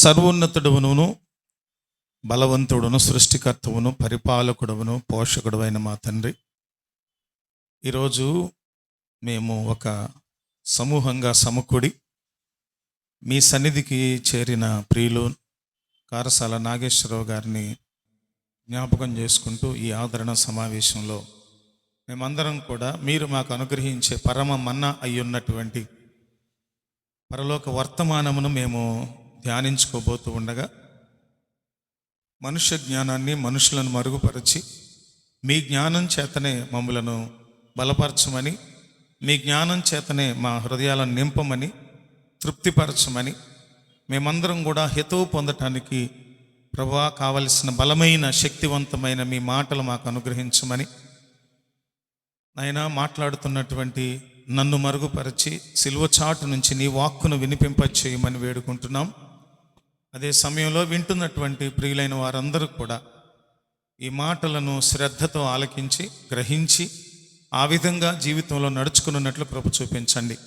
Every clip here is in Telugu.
సర్వోన్నతుడును, బలవంతుడును, సృష్టికర్తవును, పరిపాలకుడును, పోషకుడువైన మా తండ్రి, ఈరోజు మేము ఒక సమూహంగా సమకూడి మీ సన్నిధికి చేరిన ప్రియులు కారసాల నాగేశ్వరరావు గారిని జ్ఞాపకం చేసుకుంటూ ఈ ఆదరణ సమావేశంలో మేమందరం కూడా మీరు మాకు అనుగ్రహించే పరమ మన్నా అయ్యున్నటువంటి పరలోక వర్తమానమును మేము ధ్యానించుకోబోతూ ఉండగా, మనుష్య జ్ఞానాన్ని మనుషులను మరుగుపరిచి మీ జ్ఞానం చేతనే మమ్ములను బలపరచమని, మీ జ్ఞానం చేతనే మా హృదయాలను నింపమని, తృప్తిపరచమని, మేమందరం కూడా హితవు పొందటానికి ప్రభువా కావలసిన బలమైన శక్తివంతమైన మీ మాటలు మాకు అనుగ్రహించమని, నాయనా మాట్లాడుతున్నటువంటి నన్ను మరుగుపరిచి సిలువ చాటు నుంచి నీ వాక్కును వినిపింపచేయమని వేడుకుంటున్నాం. అదే సమయంలో వింటున్నటువంటి ప్రియులైన వారందరూ కూడా ఈ మాటలను శ్రద్ధతో ఆలకించి గ్రహించి ఆ విధంగా జీవితంలో నడుచుకున్నట్లు కృప చూపించండి.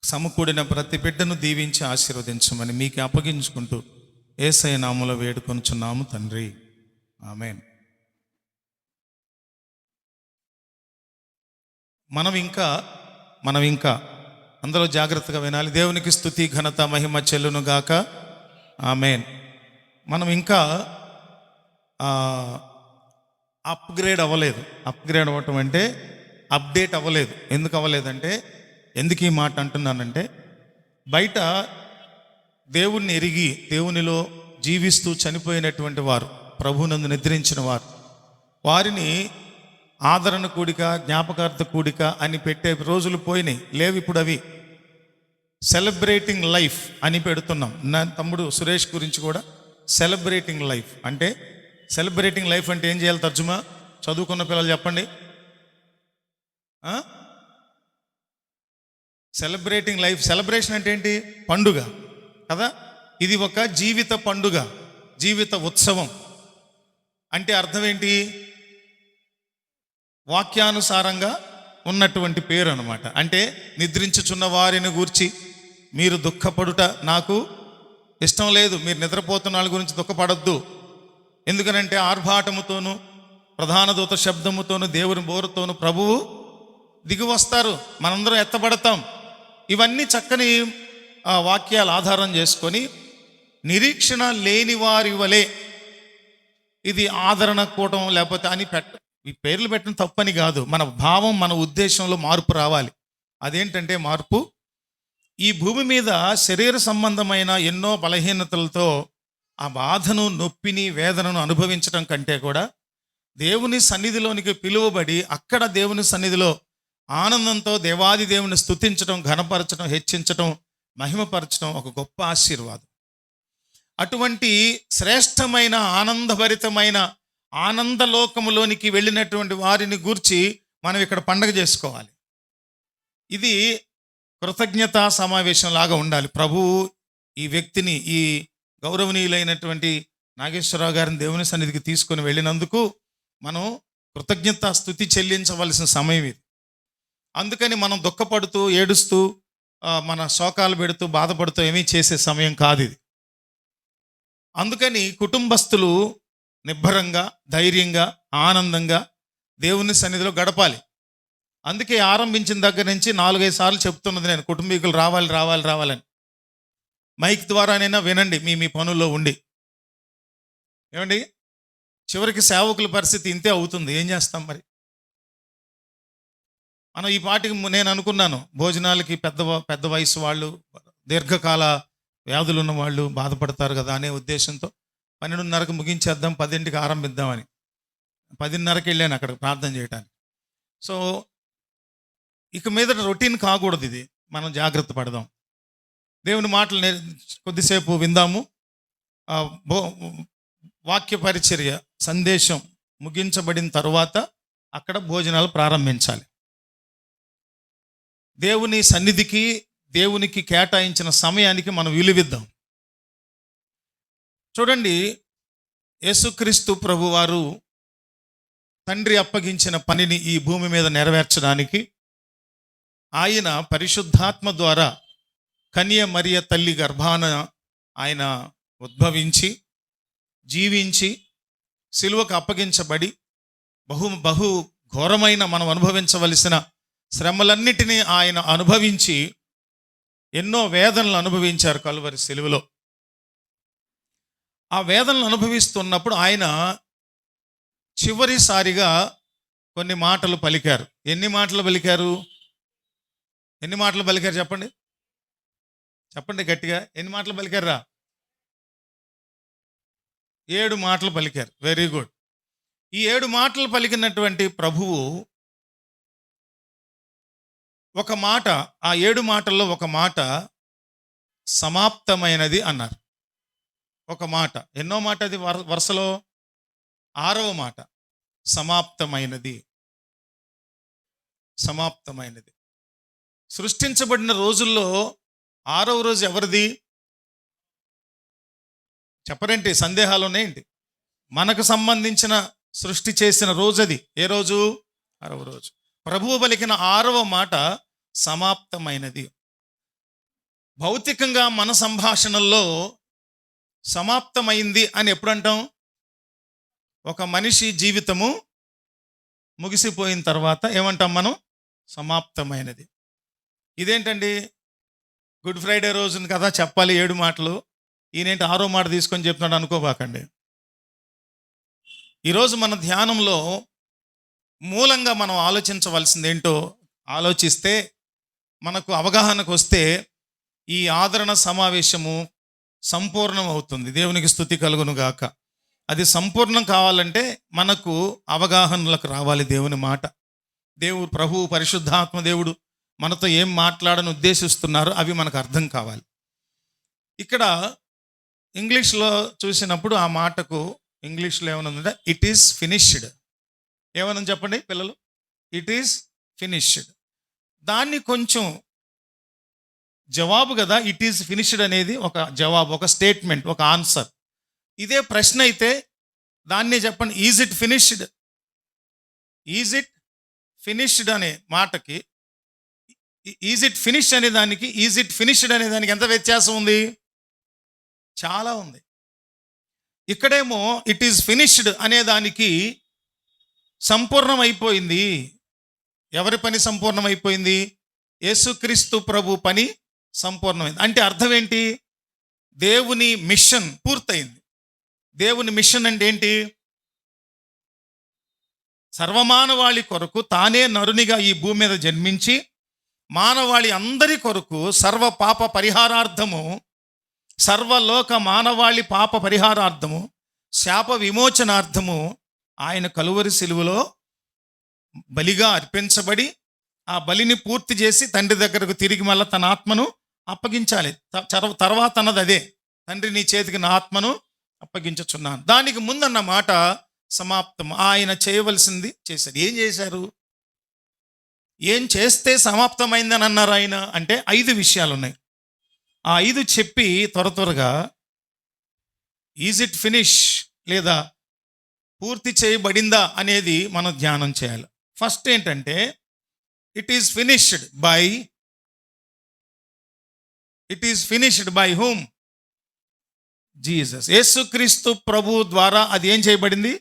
సమకూడిన ప్రతి బిడ్డను దీవించి ఆశీర్వదించమని మీకు అప్పగించుకుంటూ యేసయ్య నామములో వేడుకొనుచున్నాము తండ్రి, ఆమేన్. మనం ఇంకా అందరూ జాగ్రత్తగా వినాలి. దేవునికి స్తుతి ఘనత మహిమ చెల్లును గాక, ఆమేన్. మనం ఇంకా అప్గ్రేడ్ అవ్వలేదు. అప్గ్రేడ్ అవ్వటం అంటే అప్డేట్ అవ్వలేదు. ఎందుకు అవ్వలేదంటే, ఎందుకు ఈ మాట అంటున్నానంటే, బయట దేవుణ్ణి ఎరిగి దేవునిలో జీవిస్తూ చనిపోయినటువంటి వారు, ప్రభువునందు నిద్రించిన వారు, వారిని ఆదరణ కూడిక, జ్ఞాపకార్థ కూడిక అని పెట్టే రోజులు పోయినాయి, లేవు ఇప్పుడు అవి. సెలబ్రేటింగ్ లైఫ్ అని పెడుతున్నాం. నా తమ్ముడు సురేష్ గురించి కూడా సెలబ్రేటింగ్ లైఫ్ అంటే, సెలబ్రేటింగ్ లైఫ్ అంటే ఏం చేయాలి? తర్జుమా చదువుకున్న పిల్లలు చెప్పండి. సెలబ్రేటింగ్ లైఫ్, సెలబ్రేషన్ అంటే ఏంటి? పండుగ కదా. ఇది ఒక జీవిత పండుగ, జీవిత ఉత్సవం. అంటే అర్థం ఏంటి? వాక్యానుసారంగా ఉన్నటువంటి పేరు అన్నమాట. అంటే నిద్రించుచున్న వారిని గూర్చి మీరు దుఃఖపడుట నాకు ఇష్టం లేదు. మీరు నిద్రపోతున్న వాళ్ళ గురించి దుఃఖపడద్దు. ఎందుకనంటే ఆర్భాటముతోనూ ప్రధాన దూత శబ్దముతోనూ దేవుని బోరుతోనూ ప్రభువు దిగి వస్తారు, మనందరం ఎత్తబడతాం. ఇవన్నీ చక్కని వాక్యాలు ఆధారం చేసుకొని నిరీక్షణ లేని వారి వలె ఇది ఆదరణ కూటం లేకపోతే అని ఈ పేర్లు పెట్టడం తప్పని కాదు. మన భావం, మన ఉద్దేశంలో మార్పు రావాలి. అదేంటంటే మార్పు, ఈ భూమి మీద శరీర సంబంధమైన ఎన్నో బలహీనతలతో ఆ బాధను, నొప్పిని, వేదనను అనుభవించడం కంటే కూడా దేవుని సన్నిధిలోనికి పిలువబడి అక్కడ దేవుని సన్నిధిలో ఆనందంతో దేవాది దేవుని స్తుతించడం, ఘనపరచడం, హెచ్చించడం, మహిమపరచడం ఒక గొప్ప ఆశీర్వాదం. అటువంటి శ్రేష్టమైన ఆనందభరితమైన ఆనందలోకములోనికి వెళ్ళినటువంటి వారిని గూర్చి మనం ఇక్కడ పండగ చేసుకోవాలి. ఇది కృతజ్ఞతా సమావేశం లాగా ఉండాలి. ప్రభువు ఈ వ్యక్తిని, ఈ గౌరవనీయులైనటువంటి నాగేశ్వరరావు గారిని దేవుని సన్నిధికి తీసుకొని వెళ్ళినందుకు మనం కృతజ్ఞతా స్తుతి చెల్లించవలసిన సమయం ఇది. అందుకని మనం దుఃఖపడుతూ, ఏడుస్తూ, మన శోకాలు పెడుతూ, బాధపడుతూ ఏమీ చేసే సమయం కాదు ఇది. అందుకని కుటుంబస్తులు నిబ్బరంగా, ధైర్యంగా, ఆనందంగా దేవుని సన్నిధిలో గడపాలి. అందుకే ఆరంభించిన దగ్గర నుంచి 4-5 సార్లు చెప్తున్నది నేను, కుటుంబీకులు రావాలి రావాలి రావాలని. మైక్ ద్వారానైనా వినండి మీ పనుల్లో ఉండి. ఏమండి, చివరికి సేవకుల పరిస్థితి ఇంతే అవుతుంది. ఏం చేస్తాం మరి? మనం ఈ పాటికి నేను అనుకున్నాను, భోజనాలకి పెద్ద వయసు వాళ్ళు, దీర్ఘకాల వ్యాధులు ఉన్న వాళ్ళు బాధపడతారు కదా అనే ఉద్దేశంతో 12:30కి ముగించేద్దాం, 10ంటికి ఆరంభిద్దామని 10:30కి వెళ్ళాను అక్కడ ప్రార్థన చేయడానికి. సో ఇక మీద రొటీన్ కాకూడదు ఇది. మనం జాగ్రత్త పడదాం. దేవుని మాటలు కొద్దిసేపు విందాము. వాక్య పరిచర్య సందేశం ముగించబడిన తర్వాత అక్కడ భోజనాలు ప్రారంభించాలి. దేవుని సన్నిధికి, దేవునికి కేటాయించిన సమయానికి మనం విలువిద్దాం. చూడండి, యేసుక్రీస్తు ప్రభువారు తండ్రి అప్పగించిన పనిని ఈ భూమి మీద నెరవేర్చడానికి ఆయన పరిశుద్ధాత్మ ద్వారా కన్య మరియ తల్లి గర్భాన ఆయన ఉద్భవించి జీవించి సిలువకు అప్పగించబడి బహు ఘోరమైన మనం అనుభవించవలసిన శ్రమలన్నిటినీ ఆయన అనుభవించి ఎన్నో వేదనలు అనుభవించారు కలువరి సిలువలో. ఆ వేదనలు అనుభవిస్తున్నప్పుడు ఆయన చివరిసారిగా కొన్ని మాటలు పలికారు. ఎన్ని మాటలు పలికారు? చెప్పండి గట్టిగా. ఎన్ని మాటలు పలికారా? 7 మాటలు పలికారు. Very good. ఈ 7 మాటలు పలికినటువంటి ప్రభువు ఒక మాట, ఆ 7 మాటల్లో ఒక మాట సమాప్తమైనది అన్నారు. ఒక మాట. ఎన్నో మాట అది వరుసలో? 6వ మాట. సమాప్తమైనది. సృష్టించబడిన రోజుల్లో 6వ రోజు ఎవరిది చెప్పరేంటి? సందేహాలు ఉన్నాయేంటి? మనకు సంబంధించిన సృష్టి చేసిన రోజు అది. ఏ రోజు? 6వ రోజు. ప్రభువు పలికిన 6వ మాట సమాప్తమైనది. భౌతికంగా మన సంభాషణల్లో సమాప్తమైంది అని ఎప్పుడు అంటాం? ఒక మనిషి జీవితము ముగిసిపోయిన తర్వాత ఏమంటాం మనం? సమాప్తమైనది. ఇదేంటండి, గుడ్ ఫ్రైడే రోజున కదా చెప్పాలి 7 మాటలు, ఈయనేంటి 6వ మాట తీసుకొని చెప్తున్నాడు అనుకోబాకండి. ఈరోజు మన ధ్యానంలో మూలంగా మనం ఆలోచించవలసింది ఏంటో ఆలోచిస్తే మనకు అవగాహనకు వస్తే ఈ ఆదరణ సమావేశము సంపూర్ణం అవుతుంది. దేవునికి స్తుతి కలుగును గాక. అది సంపూర్ణం కావాలంటే మనకు అవగాహనలకు రావాలి దేవుని మాట. దేవుడు ప్రభువు పరిశుద్ధాత్మ దేవుడు మనతో ఏం మాట్లాడని ఉద్దేశిస్తున్నారు అవి మనకు అర్థం కావాలి. ఇక్కడ ఇంగ్లీష్లో చూసినప్పుడు ఆ మాటకు ఇంగ్లీష్లో ఏమనుందంటే ఇట్ ఈస్ ఫినిష్డ్. ఏమని చెప్పండి పిల్లలు? It is finished. దాన్ని కొంచెం జవాబు కదా, ఇట్ ఈస్ ఫినిష్డ్ అనేది ఒక జవాబు, ఒక స్టేట్మెంట్, ఒక ఆన్సర్. ఇదే ప్రశ్న అయితే దాన్నే చెప్పండి, is it finished. Is it finished అనే మాటకి ఈజ్ ఇట్ ఫినిష్ అనే దానికి ఈజ్ ఇట్ ఫినిష్డ్ అనే దానికి ఎంత వ్యత్యాసం ఉంది? చాలా ఉంది. ఇక్కడేమో ఇట్ ఈజ్ ఫినిష్డ్ అనే దానికి సంపూర్ణం అయిపోయింది. ఎవరి పని సంపూర్ణం అయిపోయింది? యేసుక్రీస్తు ప్రభు పని సంపూర్ణమైంది. అంటే అర్థం ఏంటి? దేవుని మిషన్ పూర్తయింది. దేవుని మిషన్ అంటే ఏంటి? సర్వమానవాళి కొరకు తానే నరునిగా ఈ భూమి మీద జన్మించి మానవాళి అందరి కొరకు సర్వ పాప పరిహారార్థము, సర్వలోక మానవాళి పాప పరిహారార్థము, శాప విమోచనార్థము ఆయన కలువరి సిలువలో బలిగా అర్పించబడి ఆ బలిని పూర్తి చేసి తండ్రి దగ్గరకు తిరిగి మళ్ళీ తన ఆత్మను అప్పగించాలి. తర్వాత అన్నది అదే, తండ్రి నీ చేతికి నా ఆత్మను అప్పగించుచున్నాను. దానికి ముందన్న మాట సమాప్తం. ఆయన చేయవలసింది చేశారు. ఏం చేశారు? ఏం చేస్తే సమాప్తమైందని అన్నారు ఆయన అంటే 5 విషయాలు ఉన్నాయి. ఆ 5 చెప్పి త్వరగా ఈజ్ ఇట్ ఫినిష్ లేదా పూర్తి చేయబడిందా అనేది మనం ధ్యానం చేయాలి. ఫస్ట్ ఏంటంటే it is finished by whom? Jesus. యేసుక్రీస్తు ప్రభు ద్వారా అది ఏం చేయబడింది?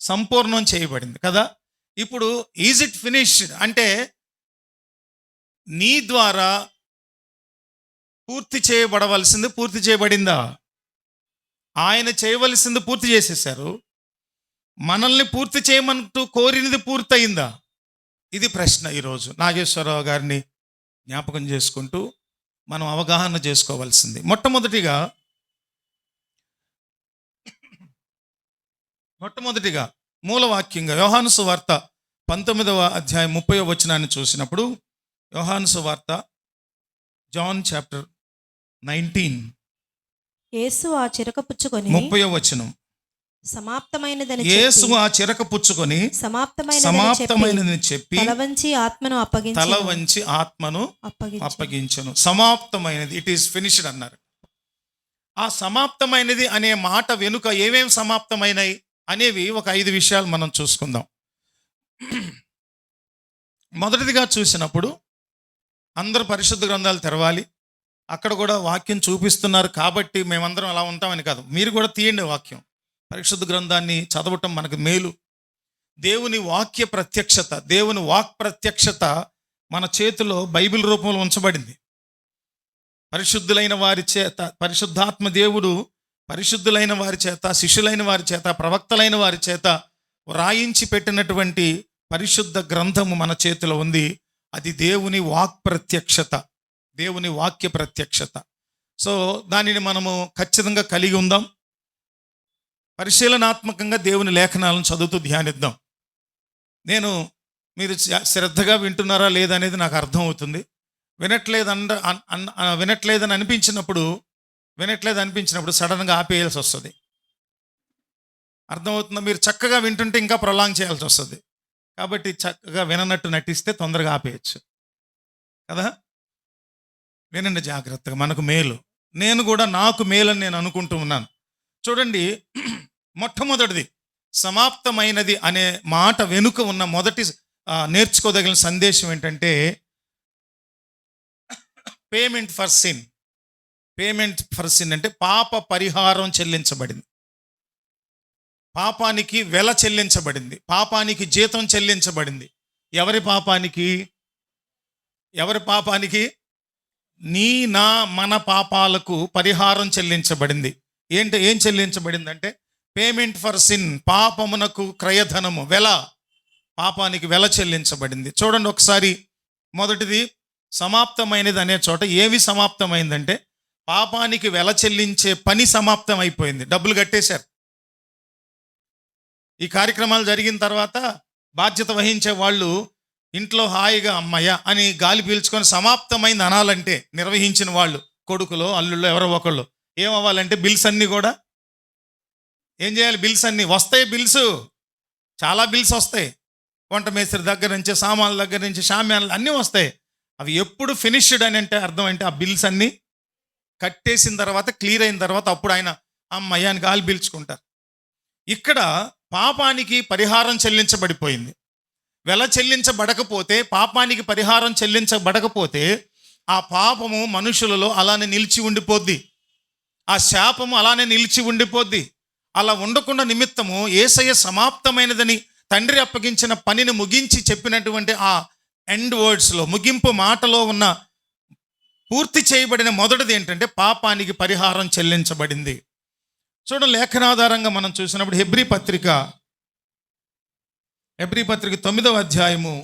సంపూర్ణం చేయబడింది కదా. ఇప్పుడు ఈజ్ ఇట్ ఫినిష్డ్ అంటే నీ ద్వారా పూర్తి చేయబడవలసింది పూర్తి చేయబడిందా? ఆయన చేయవలసింది పూర్తి చేసేశారు. మనల్ని పూర్తి చేయమంటూ కోరినది పూర్తయిందా? ఇది ప్రశ్న. ఈరోజు నాగేశ్వరరావు గారిని జ్ఞాపకం చేసుకుంటూ మనం అవగాహన చేసుకోవాల్సింది. మొట్టమొదటిగా మూలవాక్యంగా యోహాను సువార్త 19వ అధ్యాయం 30వ వచనాన్ని చూసినప్పుడు, యోహాను సువార్త జాన్ చాప్టర్ 19 యేసు ఆ చిరక పుచ్చుకొని 30వ వచనం. సమాప్తమైనదని యేసు ఆ చిరక పుచ్చుకొని సమాప్తమైనదని చెప్పి తల వంచి ఆత్మను అప్పగించను. సమాప్తమైనది, ఇట్ ఈస్ ఫినిష్డ్ అన్నారు. ఆ సమాప్తమైనది అనే మాట వెనుక ఏమేం సమాప్తమైనవి అనేవి ఒక 5 విషయాలు మనం చూసుకుందాం. మొదటిదిగా చూసినప్పుడు అందరూ పరిశుద్ధ గ్రంథాలు తెరవాలి. అక్కడ కూడా వాక్యం చూపిస్తున్నారు కాబట్టి మేమందరం అలా ఉంటామని కాదు. మీరు కూడా తీయండి వాక్యం. పరిశుద్ధ గ్రంథాన్ని చదవటం మనకు మేలు. దేవుని వాక్య ప్రత్యక్షత, దేవుని వాక్ ప్రత్యక్షత మన చేతిలో బైబిల్ రూపంలో ఉంచబడింది. పరిశుద్ధులైన వారి చేత, పరిశుద్ధాత్మ దేవుడు పరిశుద్ధులైన వారి చేత, శిష్యులైన వారి చేత, ప్రవక్తలైన వారి చేత వ్రాయించి పెట్టినటువంటి పరిశుద్ధ గ్రంథము మన చేతిలో ఉంది. అది దేవుని వాక్ ప్రత్యక్షత, దేవుని వాక్య ప్రత్యక్షత. సో దానిని మనము ఖచ్చితంగా కలిగి ఉందాం. పరిశీలనాత్మకంగా దేవుని లేఖనాలను చదువుతూ ధ్యానిద్దాం. మీరు శ్రద్ధగా వింటున్నారా లేదా అనేది నాకు అర్థమవుతుంది. వినట్లేదని అనిపించినప్పుడు సడన్గా ఆపేయాల్సి వస్తుంది. అర్థమవుతుందా? మీరు చక్కగా వింటుంటే ఇంకా ప్రొలాంగ్ చేయాల్సి వస్తుంది. కాబట్టి చక్కగా విననట్టు నటిస్తే తొందరగా ఆపేయచ్చు కదా. వినండి జాగ్రత్తగా, మనకు మేలు. నేను కూడా నాకు మేలని నేను అనుకుంటూ ఉన్నాను. చూడండి, మొట్టమొదటిది సమాప్తమైనది అనే మాట వెనుక ఉన్న మొదటి నేర్చుకోదగిన సందేశం ఏంటంటే payment for sin. Payment for sin అంటే పాప పరిహారం చెల్లించబడింది. పాపానికి వెల చెల్లించబడింది. పాపానికి జీతం చెల్లించబడింది. ఎవరి పాపానికి? నీ నా మన పాపాలకు పరిహారం చెల్లించబడింది. ఏం చెల్లించబడింది అంటే పేమెంట్ ఫర్ సిన్, పాపమునకు క్రయధనము, వెల, పాపానికి వెల చెల్లించబడింది. చూడండి ఒకసారి. మొదటిది సమాప్తమైనది అనే చోట ఏవి సమాప్తమైందంటే పాపానికి వెల చెల్లించే పని సమాప్తం అయిపోయింది. డబ్బులు కట్టేశారు. ఈ కార్యక్రమాలు జరిగిన తర్వాత బాధ్యత వహించే వాళ్ళు ఇంట్లో హాయిగా అమ్మయ్య అని గాలి పీల్చుకొని సమాప్తమైంది అనాలంటే నిర్వహించిన వాళ్ళు, కొడుకులో అల్లుళ్ళు ఎవరో ఒకళ్ళు ఏమవ్వాలంటే బిల్స్ అన్నీ కూడా ఏం చేయాలి? బిల్స్ అన్నీ వస్తాయి. చాలా బిల్స్ వస్తాయి. వంట మేస్త్రి దగ్గర నుంచి, సామాన్ల దగ్గర నుంచి, షామ్యాన్లు అన్నీ వస్తాయి. అవి ఎప్పుడు ఫినిష్డ్ అని అంటే అర్థం అంటే ఆ బిల్స్ అన్నీ కట్టేసిన తర్వాత, క్లియర్ అయిన తర్వాత అప్పుడు ఆయన అమ్మయ్య అని గాలి పీల్చుకుంటారు. ఇక్కడ పాపానికి పరిహారం చెల్లించబడిపోయింది. వెల చెల్లించబడకపోతే, పాపానికి పరిహారం చెల్లించబడకపోతే ఆ పాపము మనుషులలో అలానే నిలిచి ఉండిపోద్ది. ఆ శాపము అలానే నిలిచి ఉండిపోద్ది. అలా ఉండకుండా నిమిత్తము యేసయ్య సమాప్తమైనదని తండ్రి అప్పగించిన పనిని ముగించి చెప్పినటువంటి ఆ ఎండ్ వర్డ్స్లో, ముగింపు మాటలో ఉన్న పూర్తి చేయబడిన మొదటిది ఏంటంటే పాపానికి పరిహారం చెల్లించబడింది. చూడండి, లేఖనాధారంగా మనం చూసినప్పుడు హెబ్రీ పత్రిక 9వ అధ్యాయము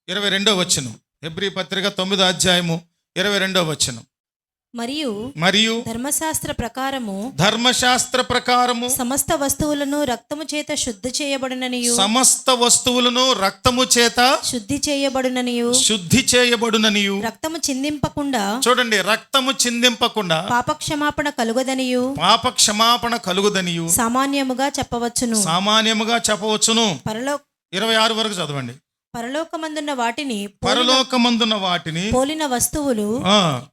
22వ వచనం. హెబ్రీ పత్రిక 9వ అధ్యాయము 22వ వచనం. మరియు ధర్మశాస్త్ర ప్రకారము సమస్త వస్తువులను రక్తము చేత శుద్ధి చేయబడుననియు రక్తము చిందింపకుండా, చూడండి, రక్తము చిందింపకుండా పాపక్షమాపణ కలుగుదనియు సామాన్యముగా చెప్పవచ్చును. 26 వరకు చదవండి. పరలోకమందున్న వాటిని పోలిన వస్తువులు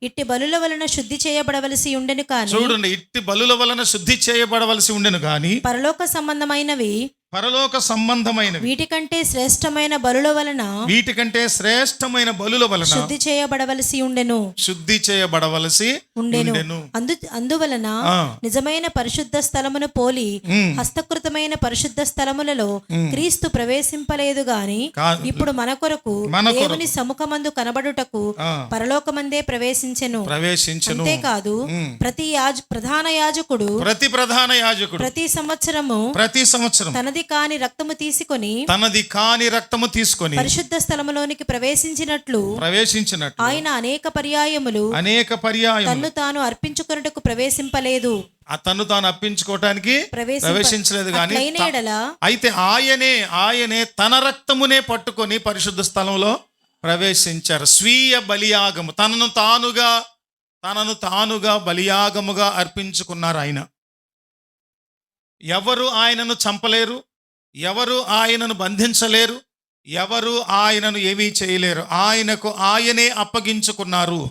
ఇట్టి బలుల వలన శుద్ధి చేయబడవలసి ఉండెను కానీ, చూడండి, ఇట్టి బలుల వలన శుద్ధి చేయబడవలసి ఉండెను కానీ పరలోక సంబంధమైనవి వీటికంటే శ్రేష్టమైన బలుల వలన శుద్ధి చేయబడవలసి ఉండెను. అందువలన నిజమైన పరిశుద్ధ స్థలమును పోలి హస్తకృతమైన పరిశుద్ధ స్థలములలో క్రీస్తు ప్రవేశింపలేదు గాని ఇప్పుడు మన కొరకు దేవుని సముఖమందు కనబడుటకు పరలోకమందే ప్రవేశించెను. అంతేకాదు ప్రతి ప్రధాన యాజకుడు ప్రతి సంవత్సరము తనది కాని రక్తము తీసుకొని పరిశుద్ధ స్థలములోనికి ప్రవేశించినట్లు ఆయన అనేక పర్యాయములు తన్ను తాను అర్పించుకొనుటకు ప్రవేశింపలేదు. తను తాను అర్పించుకోవటానికి ప్రవేశించలేదు కానీ అయితే ఆయనే తన రక్తమునే పట్టుకొని పరిశుద్ధ స్థలంలో ప్రవేశించారు. స్వీయ బలియాగము, తనను తానుగా బలియాగముగా అర్పించుకున్నారు. ఆయన ఎవరు ఆయనను చంపలేరు, ఎవరు ఆయనను బంధించలేరు, ఎవరు ఆయనను ఏమీ చేయలేరు. ఆయనకు ఆయనే అప్పగించుకున్నారు.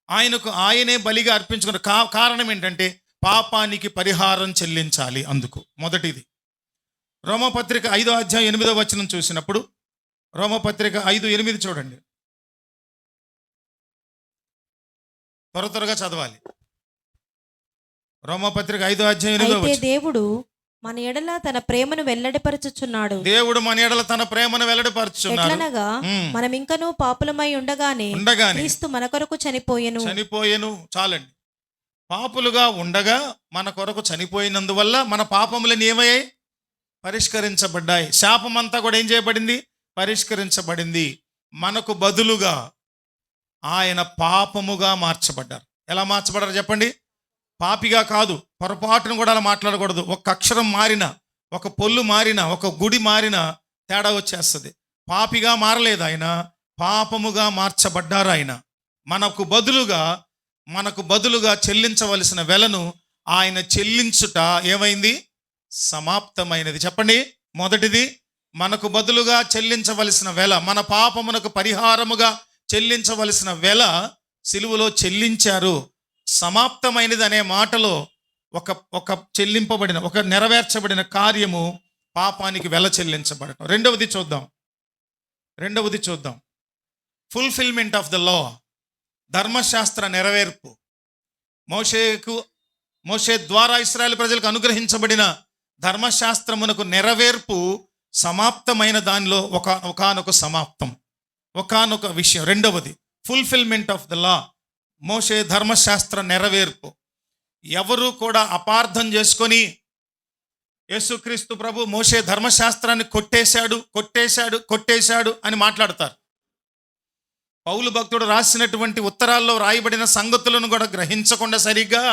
ఆయనకు ఆయనే బలిగా అర్పించుకున్నారు. కారణం ఏంటంటే పాపానికి పరిహారం చెల్లించాలి. అందుకు మొదటిది రోమపత్రిక 5వ అధ్యాయం 8వ వచనం చూసినప్పుడు, రోమపత్రిక 5:8 చూడండి. త్వరగా చదవాలి. రోమాపత్రిక 5వ అధ్యాయం 8వ అయితే వచనం. దేవుడు మన ఎడల తన ప్రేమను వెల్లడిపరచుచున్నాడు. దేవుడు మన ఎడల తన ప్రేమను వెల్లడిపరచుచున్నాడు. ఎట్లనగా మనం ఇంకనూ పాపులమై ఉండగానే క్రీస్తు మన కొరకు చనిపోయెను. చాలండి. పాపులుగా ఉండగా మన కొరకు చనిపోయినందువల్ల మన పాపములను ఏమయ్యాయి? పరిష్కరించబడ్డాయి. శాపం అంతా కూడా ఏం చేయబడింది? పరిష్కరించబడింది. మనకు బదులుగా ఆయన పాపముగా మార్చబడ్డారు. ఎలా మార్చబడ్డారు చెప్పండి? పాపిగా కాదు, పొరపాటును కూడా అలా మాట్లాడకూడదు. ఒక అక్షరం మారిన, ఒక పొల్లు మారిన, ఒక గుడి మారిన తేడా వచ్చేస్తుంది. పాపిగా మారలేదు ఆయన, పాపముగా మార్చబడ్డారు ఆయన. మనకు బదులుగా చెల్లించవలసిన వెలను ఆయన చెల్లించుట ఏమైంది? సమాప్తమైనది. చెప్పండి. మొదటిది, మనకు బదులుగా చెల్లించవలసిన వెల, మన పాపమునకు పరిహారముగా చెల్లించవలసిన వెల సిలువలో చెల్లించారు. సమాప్తమైనది అనే మాటలో ఒక చెల్లింపబడిన, ఒక నెరవేర్చబడిన కార్యము పాపానికి వెల చెల్లించబడటం. రెండవది చూద్దాం. ఫుల్ఫిల్మెంట్ ఆఫ్ ద లా, ధర్మశాస్త్ర నెరవేర్పు. మోషే ద్వారా ఇశ్రాయేలు ప్రజలకు అనుగ్రహించబడిన ధర్మశాస్త్రమునకు నెరవేర్పు సమాప్తమైన దానిలో ఒకానొక సమాప్తం, ఒకానొక విషయం. రెండవది ఫుల్ఫిల్మెంట్ ఆఫ్ ద లా, మోషే ధర్మశాస్త్ర నెరవేర్పు. ఎవరు కూడా అపార్థం చేసుకొని యేసుక్రీస్తు ప్రభు మోషే ధర్మశాస్త్రాన్ని కొట్టేశాడు అని మాట్లాడతారు. పౌలు భక్తుడు రాసినటువంటి ఉత్తరాల్లో రాయబడిన సంగతులను కూడా గ్రహించకుండా సరిగ్గా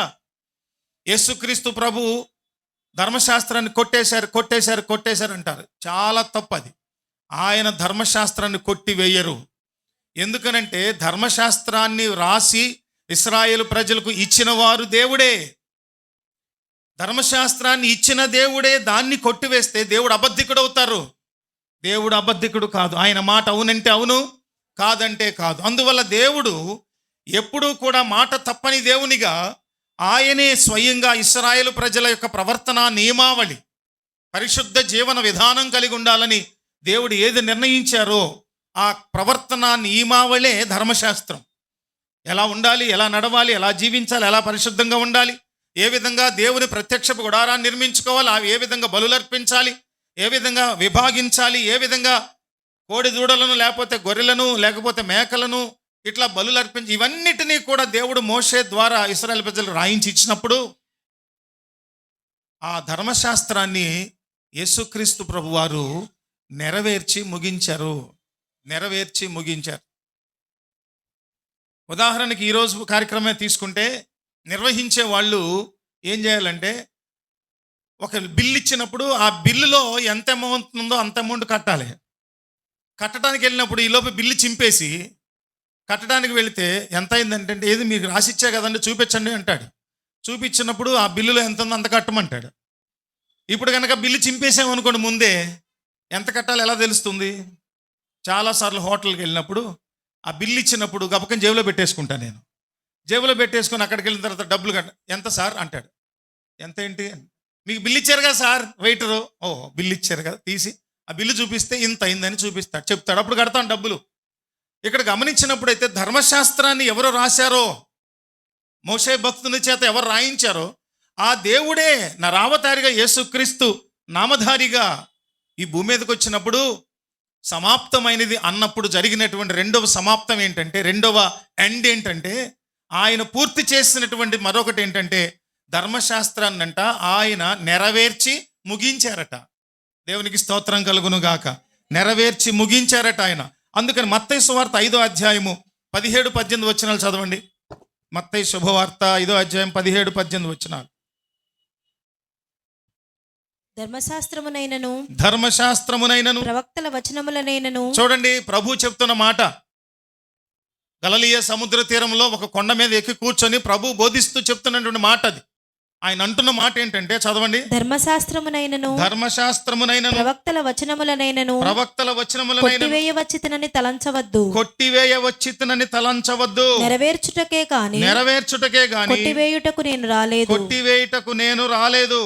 యేసుక్రీస్తు ప్రభు ధర్మశాస్త్రాన్ని కొట్టేశారు అంటారు. చాలా తప్పది. ఆయన ధర్మశాస్త్రాన్ని కొట్టివేయరు. ఎందుకనంటే ధర్మశాస్త్రాన్ని రాసి ఇశ్రాయేలు ప్రజలకు ఇచ్చిన వారు దేవుడే. ధర్మశాస్త్రాన్ని ఇచ్చిన దేవుడే దాన్ని కొట్టివేస్తే దేవుడు అబద్ధికుడు అవుతారు. దేవుడు అబద్ధికుడు కాదు. ఆయన మాట అవునంటే అవును, కాదంటే కాదు. అందువల్ల దేవుడు ఎప్పుడూ కూడా మాట తప్పని దేవునిగా ఆయనే స్వయంగా ఇశ్రాయేలు ప్రజల యొక్క ప్రవర్తన నియమావళి, పరిశుద్ధ జీవన విధానం కలిగి ఉండాలని దేవుడు ఏది నిర్ణయించారో ఆ ప్రవర్తన నియమావళే ధర్మశాస్త్రం. ఎలా ఉండాలి, ఎలా నడవాలి, ఎలా జీవించాలి, ఎలా పరిశుద్ధంగా ఉండాలి, ఏ విధంగా దేవుని ప్రత్యక్షపు గుడారాన్ని నిర్మించుకోవాలి, ఏ విధంగా బలులర్పించాలి, ఏ విధంగా విభాగించాలి, ఏ విధంగా కోడి దూడలను లేకపోతే గొర్రెలను లేకపోతే మేకలను ఇట్లా బలులర్పించి, ఇవన్నిటినీ కూడా దేవుడు మోషే ద్వారా ఇశ్రాయేలు ప్రజలు రాయించి ఇచ్చినప్పుడు ఆ ధర్మశాస్త్రాన్ని యేసుక్రీస్తు ప్రభువారు నెరవేర్చి ముగించారు. ఉదాహరణకి ఈరోజు కార్యక్రమం తీసుకుంటే నిర్వహించే వాళ్ళు ఏం చేయాలంటే ఒక బిల్లు ఇచ్చినప్పుడు ఆ బిల్లులో ఎంత అమౌంట్ ఉందో అంత అమౌంట్ కట్టాలి. కట్టడానికి వెళ్ళినప్పుడు ఈలోపు బిల్లు చింపేసి కట్టడానికి వెళితే ఎంత అయిందంటే, ఏది మీకు రాసిచ్చా కదండి చూపించండి అంటాడు. చూపించినప్పుడు ఆ బిల్లులో ఎంత ఉందో అంత కట్టమంటాడు. ఇప్పుడు కనుక బిల్లు చింపేసామనుకోండి, ముందే ఎంత కట్టాలి ఎలా తెలుస్తుంది? చాలాసార్లు హోటల్కి వెళ్ళినప్పుడు ఆ బిల్లు ఇచ్చినప్పుడు గబకం జేబులో పెట్టేసుకుంటాను నేను. జేబులో పెట్టేసుకొని అక్కడికి వెళ్ళిన తర్వాత డబ్బులు ఎంత సార్ అంటాడు. ఎంత ఏంటి? మీకు బిల్లు ఇచ్చారు కదా సార్ వెయిటరు. ఓ బిల్లు ఇచ్చారు కదా, తీసి ఆ బిల్లు చూపిస్తే ఇంత అయిందని చెప్తాడు. అప్పుడు కడతాను డబ్బులు. ఇక్కడ గమనించినప్పుడు అయితే ధర్మశాస్త్రాన్ని ఎవరు రాశారో, మోషే భక్తుని చేత ఎవరు రాయించారో ఆ దేవుడే నరావతారిగా యేసుక్రీస్తు నామధారిగా ఈ భూమి మీదకి వచ్చినప్పుడు సమాప్తమైనది అన్నప్పుడు జరిగినటువంటి రెండవ సమాప్తం ఏంటంటే, రెండవ ఎండ్ ఏంటంటే, ఆయన పూర్తి చేసినటువంటి మరొకటి ఏంటంటే ధర్మశాస్త్రాన్ని అంట ఆయన నెరవేర్చి ముగించారట. దేవునికి స్తోత్రం కలుగును గాక. నెరవేర్చి ముగించారట ఆయన. అందుకని మత్తయి సువార్త 5వ అధ్యాయము 17-18 వచనాలు చదవండి. మత్తయి శుభవార్త 5వ అధ్యాయం 17-18 వచనాలు. ధర్మశాస్త్రమునైనను ప్రవక్తల వచనములనైనను. చూడండి, ప్రభు చెప్తున్న మాట. గలిలయ సముద్ర తీరంలో ఒక కొండ మీద ఎక్కి కూర్చొని ప్రభు బోధిస్తూ చెప్తున్నటువంటి మాట అది. ఆయన అంటున్న మాట ఏంటంటే చదవండి. ధర్మశాస్త్రమునైనను ప్రవక్తల వచనములనైనను కొట్టివేయవచ్చితనని తలంచవద్దు. నెరవేర్చుటకే గాని కొట్టివేయుటకు నేను రాలేదు.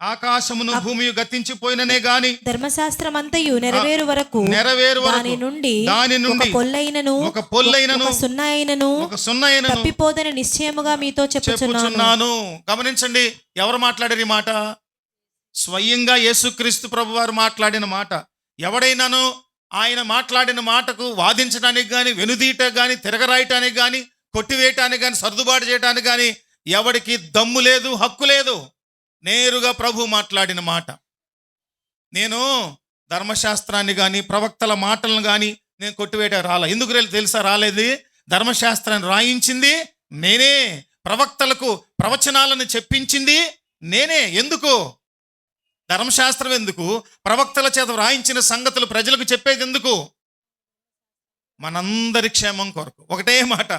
ఆకాశమును భూమి గతించిపోయిననే గాని ధర్మశాస్త్రం అంతయు నెరవేరు వరకు దాని నుండి ఒక పొల్లైనను ఒక సున్నైనను తప్పిపోదని నిశ్చయముగా మీతో చెప్పుచున్నాను. గమనించండి, ఎవరు మాట్లాడారు ఈ మాట? స్వయంగా యేసుక్రీస్తు ప్రభువారు మాట్లాడిన మాట. ఎవడైనాను ఆయన మాట్లాడిన మాటకు వాదించడానికి కానీ, వెనుదీయటానికి కానీ, తిరగరాయటానికి కానీ, కొట్టివేయటానికి కానీ, సర్దుబాటు చేయటానికి కానీ ఎవడికి దమ్ము లేదు, హక్కు లేదు. నేరుగా ప్రభు మాట్లాడిన మాట. నేను ధర్మశాస్త్రాన్ని కానీ, ప్రవక్తల మాటలను కానీ నేను కొట్టివేయటం ఎందుకు తెలుసా రాలేదు? ధర్మశాస్త్రాన్ని రాయించింది నేనే, ప్రవక్తలకు ప్రవచనాలను చెప్పించింది నేనే. ఎందుకు? ధర్మశాస్త్రం ఎందుకు? ప్రవక్తల చేత వ్రాయించిన సంగతులు ప్రజలకు చెప్పేది ఎందుకు? మనందరి క్షేమం కొరకు. ఒకటే మాట,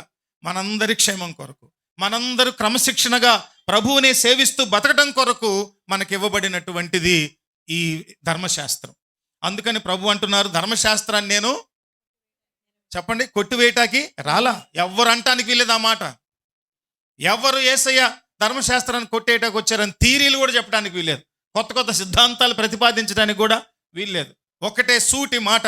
మనందరి క్షేమం కొరకు, మనందరూ క్రమశిక్షణగా ప్రభువునే సేవిస్తూ బతకడం కొరకు మనకి ఇవ్వబడినటువంటిది ఈ ధర్మశాస్త్రం. అందుకని ప్రభు అంటున్నారు, ధర్మశాస్త్రాన్ని నేను చెప్పండి కొట్టివేయటానికి రాలా. ఎవరు అంటానికి వీలేదు ఆ మాట. ఎవరు యేసయ్య ధర్మశాస్త్రాన్ని కొట్టేయటానికి వచ్చారని థీరీలు కూడా చెప్పడానికి వీలేదు. కొత్త కొత్త సిద్ధాంతాలు ప్రతిపాదించడానికి కూడా వీల్లేదు. ఒకటే సూటి మాట,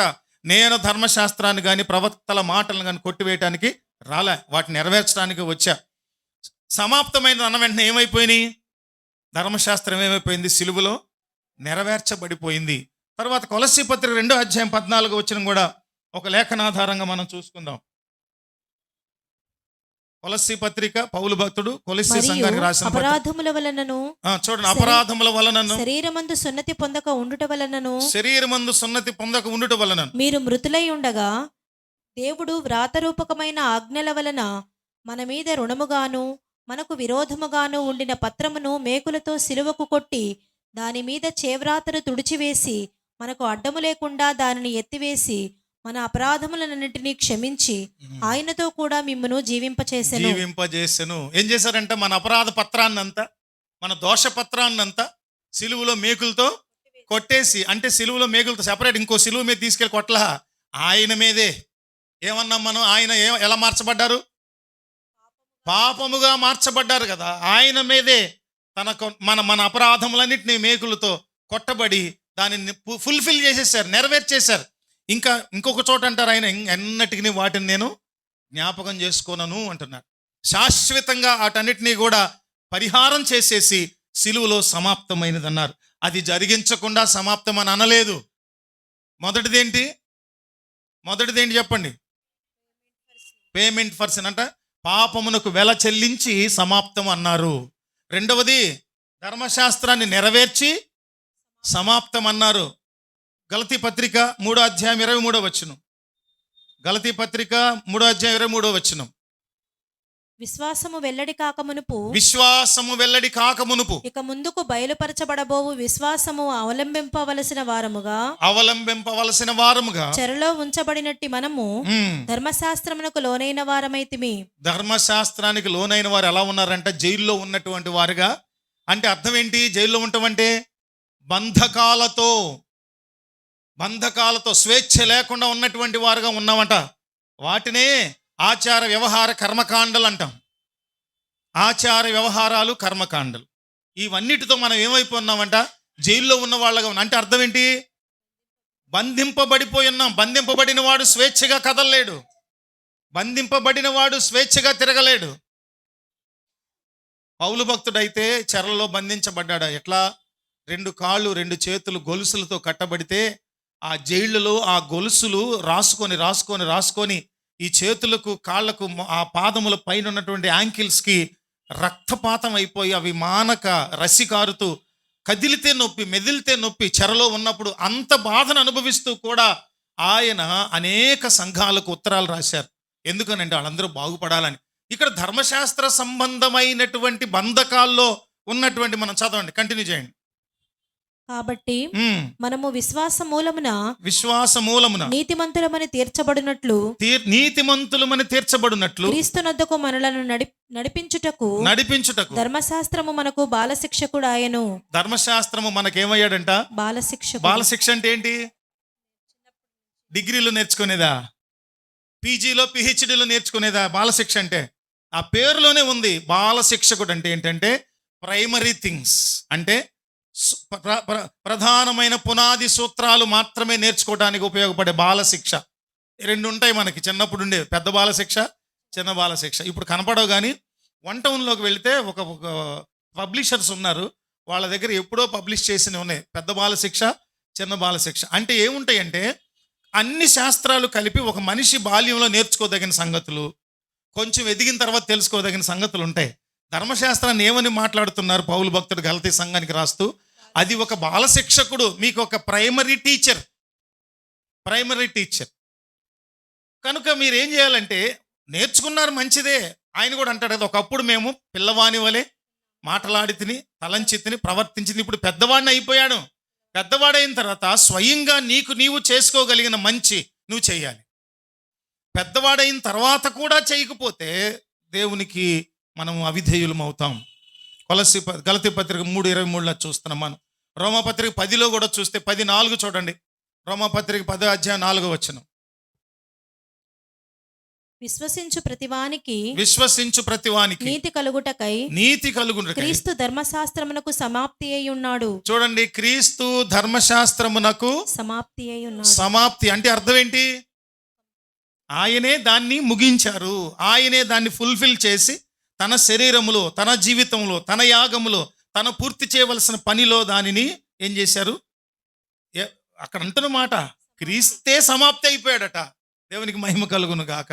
నేను ధర్మశాస్త్రాన్ని కానీ, ప్రవక్తల మాటలను కానీ కొట్టివేయటానికి రాలే, వాటిని నెరవేర్చడానికి వచ్చా. సమాప్తమైన అన్న వెంటనే ఏమైపోయినాయి? ధర్మశాస్త్రం ఏమైపోయింది? సిలువలో నెరవేర్చబడిపోయింది. తర్వాత కొలస్సీ పత్రిక 2వ అధ్యాయం 14వ వచనం కూడా ఒక లేఖనాధారంగా మనం చూసుకుందాం. కొలస్సీ పత్రిక పౌలు భక్తుడు కొలస్సీ సంఘానికి రాసిన అపరాధముల వలనను చూడండి, అపరాధముల వలనను శరీరమందు సున్నతి పొందక ఉండుట వలనను మీరు మృతులై ఉండగా దేవుడు వ్రాతరూపకమైన ఆజ్ఞల వలన మన మీద రుణముగాను మనకు విరోధముగాను ఉండిన పత్రమును మేకులతో సిలువకు కొట్టి దాని మీద చేవ్రాతను తుడిచివేసి మనకు అడ్డము లేకుండా దానిని ఎత్తివేసి మన అపరాధములన్నింటినీ క్షమించి ఆయనతో కూడా మిమ్మును జీవింపజేసెను. ఏం చేశారంటే మన అపరాధ పత్రాన్నంతా, మన దోష పత్రాన్నంతా సిలువలో మేకులతో కొట్టేసి, అంటే సిలువలో మేకులతో సెపరేట్ ఇంకో సిలువ మీద తీసుకెళ్ళి కొట్టలా, ఆయన మీదే. ఏమన్నాం మనం? ఆయన ఎలా మార్చబడ్డారు? పాపముగా మార్చబడ్డారు కదా. ఆయన మీదే మన అపరాధములన్నింటినీ మేకులతో కొట్టబడి దానిని ఫుల్ఫిల్ చేసేసారు, నెరవేర్చేశారు. ఇంకొక చోట అంటారు ఆయన, ఎన్నటికి వాటిని నేను జ్ఞాపకం చేసుకోనను అంటున్నారు. శాశ్వతంగా వాటన్నిటినీ కూడా పరిహారం చేసేసి సిలువలో సమాప్తమైనది అన్నారు. అది జరిగించకుండా సమాప్తం అని అనలేదు. మొదటిదేంటి చెప్పండి? పేమెంట్ ఫర్ సిన్ అంట, పాపమునకు వెల చెల్లించి సమాప్తం అన్నారు. రెండవది ధర్మశాస్త్రాన్ని నెరవేర్చి సమాప్తం అన్నారు. గలతీ పత్రిక 3వ అధ్యాయం 23వ వచనం. గలతీ పత్రిక 3వ అధ్యాయం 23వ వచనం. విశ్వాసము వెల్లడి కాకమునుపు ఇక ముందుకు బయలుపరచబడబోవు విశ్వాసము అవలంబింపవలసిన వారముగా చెరలో ఉంచబడినట్టి మనము ధర్మశాస్త్రమునకు లోనైన వారమైతిమి. ధర్మశాస్త్రానికి లోనైన వారు ఎలా ఉన్నారంటే జైల్లో ఉన్నటువంటి వారుగా. అంటే అర్థం ఏంటి? జైల్లో ఉండటం బంధకాలతో స్వేచ్ఛ లేకుండా ఉన్నటువంటి వారుగా ఉన్నామంట. వాటినే ఆచార వ్యవహార కర్మకాండలు అంటాం. ఆచార వ్యవహారాలు, కర్మకాండలు, ఇవన్నిటితో మనం ఏమైపోతున్నామంట? జైల్లో ఉన్న వాళ్ళగా ఉన్నాం. అంటే అర్థం ఏంటి? బంధింపబడిపోయి ఉన్నాం. బంధింపబడిన వాడు స్వేచ్ఛగా కదలలేడు, బంధింపబడిన వాడు స్వేచ్ఛగా తిరగలేడు. పౌలు భక్తుడైతే చెరలో బంధించబడ్డాడు. ఎట్లా? 2 కాళ్ళు 2 చేతులు గొలుసులతో కట్టబడితే ఆ జైళ్ళలో ఆ గొలుసులు రాసుకొని ఈ చేతులకు, కాళ్లకు, ఆ పాదముల పైన ఉన్నటువంటి యాంకిల్స్కి రక్తపాతం అయిపోయి అవి మానక రసి కారుతూ, కదిలితే నొప్పి, మెదిలితే నొప్పి, చెరలో ఉన్నప్పుడు అంత బాధను అనుభవిస్తూ కూడా ఆయన అనేక సంఘాలకు ఉత్తరాలు రాశారు. ఎందుకనంటే వాళ్ళందరూ బాగుపడాలని. ఇక్కడ ధర్మశాస్త్ర సంబంధమైనటువంటి బంధకాల్లో ఉన్నటువంటి మనం చదవండి, కంటిన్యూ చేయండి. కాబట్టి మనము విశ్వాస మూలమున నీతిమంతులమని తీర్చబడినట్లు క్రీస్తునొద్దకు మనలను నడిపించుటకు ధర్మశాస్త్రము మనకు బాలశిక్షకుడు ఆయను. ధర్మశాస్త్రము మనకేమయ్యాడంట? బాలశిక్ష అంటే ఏంటి? డిగ్రీలో నేర్చుకునేదా? పీజీలో పిహెచ్డీలో నేర్చుకునేదా బాలశిక్ష అంటే? ఆ పేరులోనే ఉంది. బాలశిక్షకుడు అంటే ఏంటంటే ప్రైమరీ థింగ్స్, అంటే ప్రధానమైన పునాది సూత్రాలు మాత్రమే నేర్చుకోవడానికి ఉపయోగపడే బాల శిక్ష రెండు ఉంటాయి మనకి. చిన్నప్పుడు ఉండేవి పెద్ద బాల శిక్ష, చిన్న బాల శిక్ష. ఇప్పుడు కనపడవు. కానీ వన్ టౌన్లోకి వెళితే ఒక పబ్లిషర్స్ ఉన్నారు, వాళ్ళ దగ్గర ఎప్పుడో పబ్లిష్ చేసినవి ఉన్నాయి, పెద్ద బాల శిక్ష, చిన్న బాల శిక్ష. అంటే ఏముంటాయంటే అన్ని శాస్త్రాలు కలిపి ఒక మనిషి బాల్యంలో నేర్చుకోదగిన సంగతులు, కొంచెం ఎదిగిన తర్వాత తెలుసుకోదగిన సంగతులు ఉంటాయి. ధర్మశాస్త్రాన్ని ఏమని మాట్లాడుతున్నారు పౌలు భక్తుడు గలతీ సంఘానికి రాస్తూ, అది ఒక బాల శిక్షకుడు మీకు ఒక ప్రైమరీ టీచర్ కనుక మీరు ఏం చేయాలంటే, నేర్చుకున్నారు మంచిదే. ఆయన కూడా అంటాడు కదా, ఒకప్పుడు మేము పిల్లవాని వలె మాటలాడి తిని తలంచి తిని ప్రవర్తించింది, ఇప్పుడు పెద్దవాడిని అయిపోయాను. పెద్దవాడైన తర్వాత స్వయంగా నీవు చేసుకోగలిగిన మంచి నువ్వు చేయాలి. పెద్దవాడైన తర్వాత కూడా చేయకపోతే దేవునికి మనం అవిధేయులం అవుతాం. గలతీ పత్రిక 3:23 చూస్తున్నాం మనం. రోమాపత్రిక 10లో కూడా చూస్తే 10:4 చూడండి. రోమాపత్రిక 10:4 విశ్వసించు ప్రతివానికి నీతి కలుగుటకై క్రీస్తు ధర్మశాస్త్రమునకు సమాప్తి అయి ఉన్నాడు. చూడండి, క్రీస్తు ధర్మశాస్త్రమునకు సమాప్తి అంటే అర్థం ఏంటి? ఆయనే దాన్ని ముగించారు, ఆయనే దాన్ని ఫుల్ఫిల్ చేసి తన శరీరములో, తన జీవితంలో, తన యాగములో, తన పూర్తి చేయవలసిన పనిలో దానిని ఏం చేశారు? అక్కడ అంటున్న మాట, క్రీస్తే సమాప్తి అయిపోయాడట. దేవునికి మహిమ కలుగును గాక.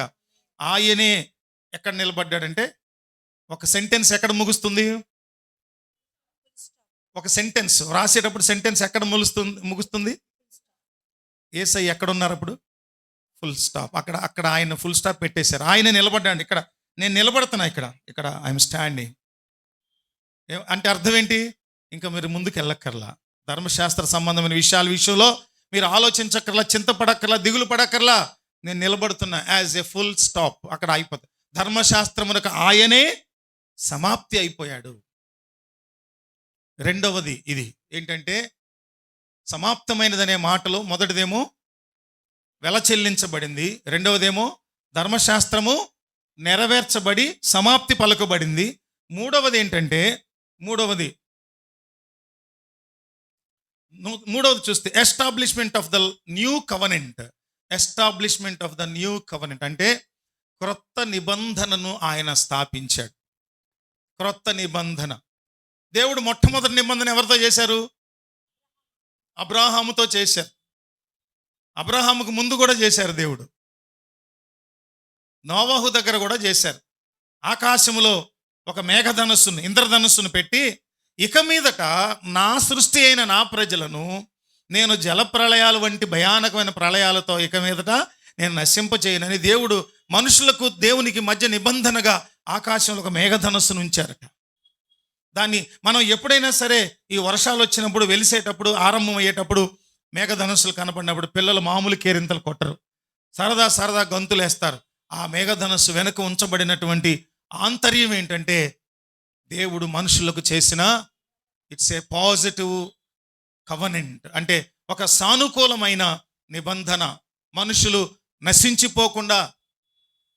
ఆయనే ఎక్కడ నిలబడ్డాడంటే, ఒక సెంటెన్స్ ఎక్కడ ముగుస్తుంది? ఒక సెంటెన్స్ రాసేటప్పుడు సెంటెన్స్ ఎక్కడ ముగుస్తుంది? యేసయ్య ఎక్కడ ఉన్నారు అప్పుడు? Full stop. అక్కడ ఆయన ఫుల్ స్టాప్ పెట్టేశారు. ఆయన నిలబడ్డాడు. ఇక్కడ నేను నిలబడుతున్నా, ఇక్కడ ఐఎమ్ స్టాండింగ్ అంటే అర్థం ఏంటి? ఇంకా మీరు ముందుకు వెళ్ళక్కర్లా. ధర్మశాస్త్ర సంబంధమైన విషయంలో మీరు ఆలోచించక్కర్లా, చింతపడక్కర్లా, దిగులు పడక్కర్లా. నేను నిలబడుతున్నా యాజ్ ఎ ఫుల్ స్టాప్. అక్కడ అయిపోతుంది. ధర్మశాస్త్రమునకు ఆయనే సమాప్తి అయిపోయాడు. రెండవది ఇది ఏంటంటే, సమాప్తమైనదనే మాటలో మొదటిదేమో వెల చెల్లించబడింది, రెండవదేమో ధర్మశాస్త్రము నెరవేర్చబడి సమాప్తి పలకబడింది. మూడవది ఏంటంటే, మూడవది చూస్తే establishment of the new covenant. Establishment of the new covenant అంటే క్రొత్త నిబంధనను ఆయన స్థాపించాడు. క్రొత్త నిబంధన. దేవుడు మొట్టమొదటి నిబంధన ఎవరితో చేశారు? అబ్రాహాముతో చేశారు. అబ్రహాముకు ముందు కూడా చేశారు దేవుడు. నోవహు దగ్గర కూడా చేశారు. ఆకాశములో ఒక మేఘధనస్సును, ఇంద్రధనస్సును పెట్టి, ఇక మీదట నా సృష్టి అయిన నా ప్రజలను నేను జలప్రళయాల వంటి భయానకమైన ప్రళయాలతో ఇక మీదట నేను నశింపచేయనని దేవుడు మనుషులకు దేవునికి మధ్య నిబంధనగా ఆకాశంలో ఒక మేఘధనస్సును ఉంచారట. దాన్ని మనం ఎప్పుడైనా సరే ఈ వర్షాలు వచ్చినప్పుడు, వెలిసేటప్పుడు, ఆరంభం అయ్యేటప్పుడు మేఘధనస్సులు కనపడినప్పుడు పిల్లలు మామూలు కేరింతలు కొట్టరు, సరదా గంతులు వేస్తారు. ఆ మేఘధనస్సు వెనుక ఉంచబడినటువంటి ఆంతర్యం ఏంటంటే, దేవుడు మనుషులకు చేసిన ఇట్స్ ఏ పాజిటివ్ కవనెంట్. అంటే ఒక సానుకూలమైన నిబంధన. మనుషులు నశించిపోకుండా,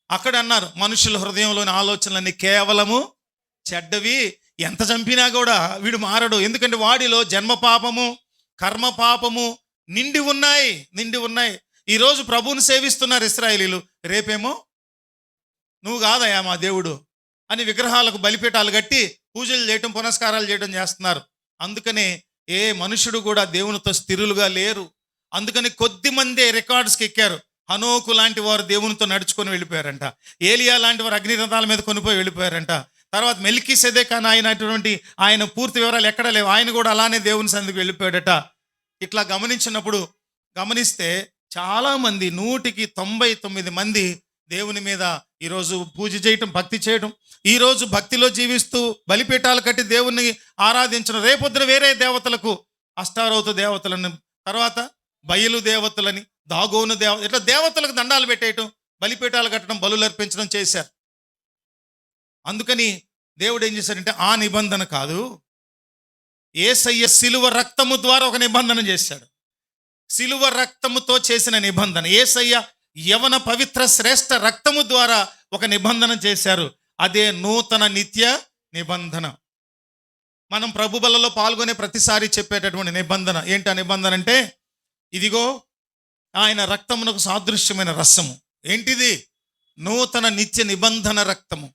అక్కడ అన్నారు మనుషుల హృదయంలోని ఆలోచనలన్నీ కేవలము చెడ్డవి, ఎంత చంపినా కూడా వీడు మారడు, ఎందుకంటే వాడిలో జన్మ పాపము, కర్మ పాపము నిండి ఉన్నాయి. ఈరోజు ప్రభువుని సేవిస్తున్నారు ఇశ్రాయేలీలు, రేపేమో నువ్వు కాదయా మా దేవుడు అని విగ్రహాలకు బలిపీఠాలు కట్టి పూజలు చేయటం, పునస్కారాలు చేయడం చేస్తున్నారు. అందుకనే ఏ మనుషుడు కూడా దేవునితో స్థిరులుగా లేరు. అందుకని కొద్ది మందే రికార్డ్స్కి ఎక్కారు. హనోకు లాంటి వారు దేవునితో నడుచుకొని వెళ్ళిపోయారంట. ఏలియా లాంటి వారు అగ్నిరథాల మీద కొనిపోయి వెళ్ళిపోయారంట. తర్వాత మెల్కీసెదెకు ఆయన పూర్తి వివరాలు ఎక్కడ లేవు, ఆయన కూడా అలానే దేవుని సన్నిధికి వెళ్ళిపోయాడట. ఇట్లా గమనిస్తే చాలామంది, 199 మంది దేవుని మీద ఈరోజు పూజ చేయటం, భక్తి చేయటం, ఈరోజు భక్తిలో జీవిస్తూ బలిపీఠాలు కట్టి దేవుణ్ణి ఆరాధించడం, రేపొద్దున వేరే దేవతలకు, అష్టారోత దేవతలను, తర్వాత బయలు దేవతలని, దాగోను ఇట్లా దేవతలకు దండాలు పెట్టేయటం, బలిపీఠాలు కట్టడం, బలులు అర్పించడం చేశారు. అందుకని దేవుడు ఏం చేశాడంటే, ఆ నిబంధన కాదు, యేసయ్య శిలువ రక్తము ద్వారా ఒక నిబంధన చేశాడు. శిలువ రక్తముతో చేసిన నిబంధన, యేసయ్య యవన పవిత్ర శ్రేష్ఠ రక్తము ద్వారా ఒక నిబంధన చేశారు. అదే నూతన నిత్య నిబంధన. మనం ప్రభు బలలో పాల్గొనే ప్రతిసారి చెప్పేటటువంటి నిబంధన ఏంటి? ఆ నిబంధన అంటే, ఇదిగో ఆయన రక్తమునకు సాదృశ్యమైన రసము. ఏంటిది? నూతన నిత్య నిబంధన రక్తము.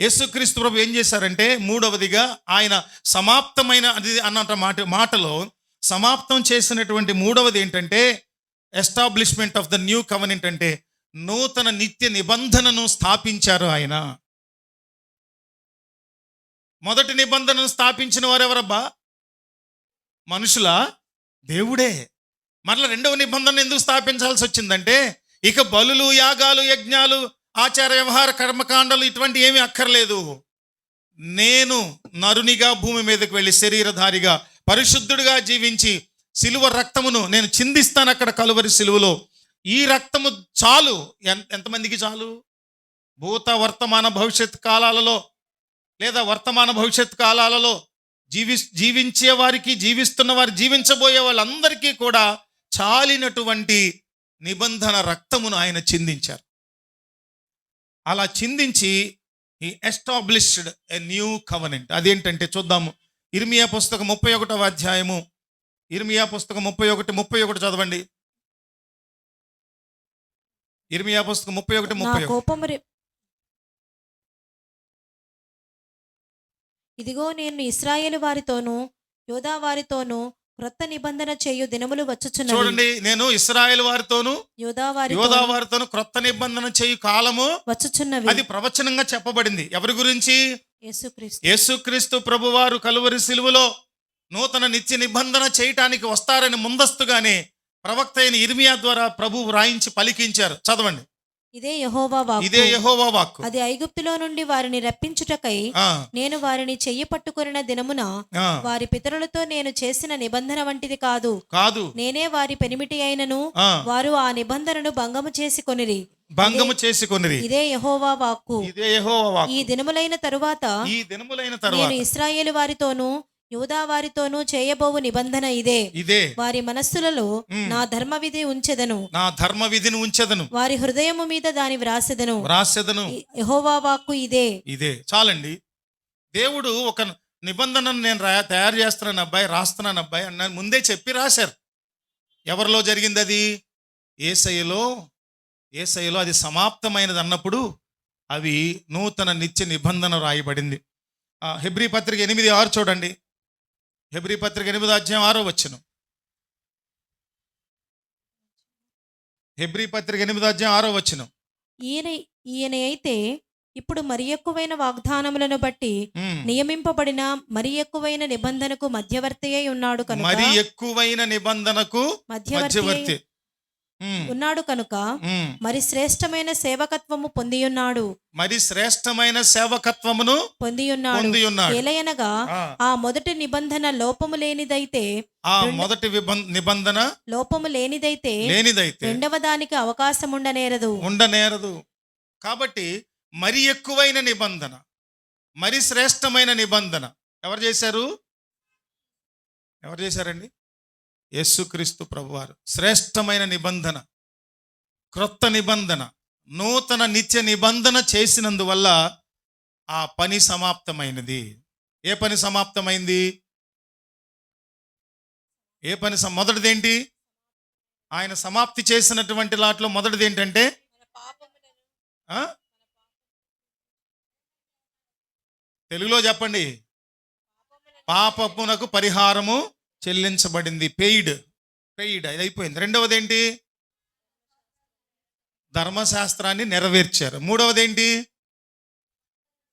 యేసుక్రీస్తు ప్రభు ఏం చేశారంటే, మూడవదిగా ఆయన సమాప్తమైన అది అన్న మాటలో సమాప్తం చేసినటువంటి మూడవది ఏంటంటే, establishment of the new covenant, అంటే నూతన నిత్య నిబంధనను స్థాపించారు ఆయన. మొదటి నిబంధనను స్థాపించిన వారు ఎవరబ్బా? మనుషులా? దేవుడే. మరలా రెండవ నిబంధన ఎందుకు స్థాపించాల్సి వచ్చిందంటే, ఇక బలులు, యాగాలు, యజ్ఞాలు, ఆచార వ్యవహార కర్మకాండలు ఇటువంటి ఏమీ అక్కర్లేదు. నేను నరునిగా భూమి మీదకి వెళ్ళి శరీరధారిగా పరిశుద్ధుడిగా జీవించి సిలువ రక్తమును నేను చిందిస్తాను అక్కడ కలువరి సిలువలో. ఈ రక్తము చాలు. ఎంతమందికి చాలు? భూత వర్తమాన భవిష్యత్ కాలాలలో, లేదా వర్తమాన భవిష్యత్ కాలాలలో జీవించే వారికి, జీవిస్తున్న వారు, జీవించబోయే వాళ్ళందరికీ కూడా చాలినటువంటి నిబంధన రక్తమును ఆయన చిందించారు. అలా చిందించి ఈ ఎస్టాబ్లిష్డ్ ఎ న్యూ కవెనెంట్. అదేంటంటే చూద్దాము. ఇర్మియా పుస్తకం 31వ అధ్యాయము. ఇర్మియా పుస్తకం 31 చదవండి. ఇర్మియా పుస్తకం 31:31. ఇదిగో నేను ఇశ్రాయేలు వారితోనూ యోధా వారితోనూ క్రొత్త నిబంధన చేయు దినములు వచ్చుచున్నవి. చూడండి, నేను ఇశ్రాయేలు వారితోనూ యోధా వారితోనూ క్రొత్త నిబంధన చేయు కాలము వచ్చుచున్నవి. అది ప్రవచనంగా చెప్పబడింది. ఎవరి గురించి? యేసుక్రీస్తు. యేసుక్రీస్తు ప్రభువారు కలువరి సిలువలో నూతన నిత్య నిబంధన చేయటానికి వస్తారని ముందస్తుగానే ప్రవక్త అయిన ఇర్మియా ద్వారా ప్రభువు రాయించి పలికించారు. చదవండి. ఇదే యెహోవా వాక్కు. ఇదే యెహోవా వాక్కు. అది ఐగుప్తులో నుండి వారిని రప్పించుటకై నేను వారిని చెయ్యి పట్టుకొనిన దినమున వారి పితరులతో నేను చేసిన నిబంధన వంటిది కాదు. నేనే వారి పెనిమిటి అయినను వారు ఆ నిబంధనను భంగము చేసుకొనిరి. ఇదే యెహోవా వాక్కు. ఈ దినములైన తరువాత నేను ఇశ్రాయేలు వారితోనూ యూదా వారితోనూ చేయబోవు నిబంధన ఇదే. వారి మనస్సులలో నా ధర్మ విధిని ఉంచెదను. వారి హృదయము మీద దాని వ్రాసెదను. యెహోవా వాక్కు ఇదే. చాలండి. దేవుడు ఒక నిబంధనను నేను తయారు చేస్తున్నాను అబ్బాయి, రాస్తున్నాను అబ్బాయి అన్న ముందే చెప్పి రాశారు. ఎవరిలో జరిగింది అది? యేసయ్యలో అది సమాప్తమైనది అన్నప్పుడు అవి నూతన నిత్య నిబంధన రాయబడింది. హెబ్రీ పత్రిక 8:6 చూడండి. హెబ్రీ పత్రిక 8వ అధ్యాయం 6వ వచనం. హెబ్రీ పత్రిక 8వ అధ్యాయం 6వ వచనం. ఈయన అయితే ఇప్పుడు మరి ఎక్కువైన వాగ్దానములను బట్టి నియమింపబడిన మరి ఎక్కువైన నిబంధనకు మధ్యవర్తి అయి ఉన్నాడు కనుక, మరి ఎక్కువైన నిబంధనకు మధ్యవర్తి ఉన్నాడు కనుక మరి శ్రేష్టమైన సేవకత్వము పొందియున్నాడు. ఎలయనగా ఆ మొదటి నిబంధన లోపము లేనిదైతే రెండవ దానికి అవకాశం ఉండనేరదు. కాబట్టి మరి ఎక్కువైన నిబంధన, మరి శ్రేష్టమైన నిబంధన ఎవరు చేశారండి? యేసుక్రీస్తు ప్రభువారు. శ్రేష్టమైన నిబంధన, క్రొత్త నిబంధన, నూతన నిత్య నిబంధన చేసినందువల్ల ఆ పని సమాప్తమైనది. ఏ పని సమాప్తమైంది? మొదటిదేంటి? ఆయన సమాప్తి చేసినటువంటి వాటిలో మొదటిది ఏంటంటే, తెలుగులో చెప్పండి. పాపమునకు పరిహారము చెల్లించబడింది. పెయిడ్ అది అయిపోయింది. రెండవది ఏంటి? ధర్మశాస్త్రాన్ని నెరవేర్చారు. మూడవది ఏంటి?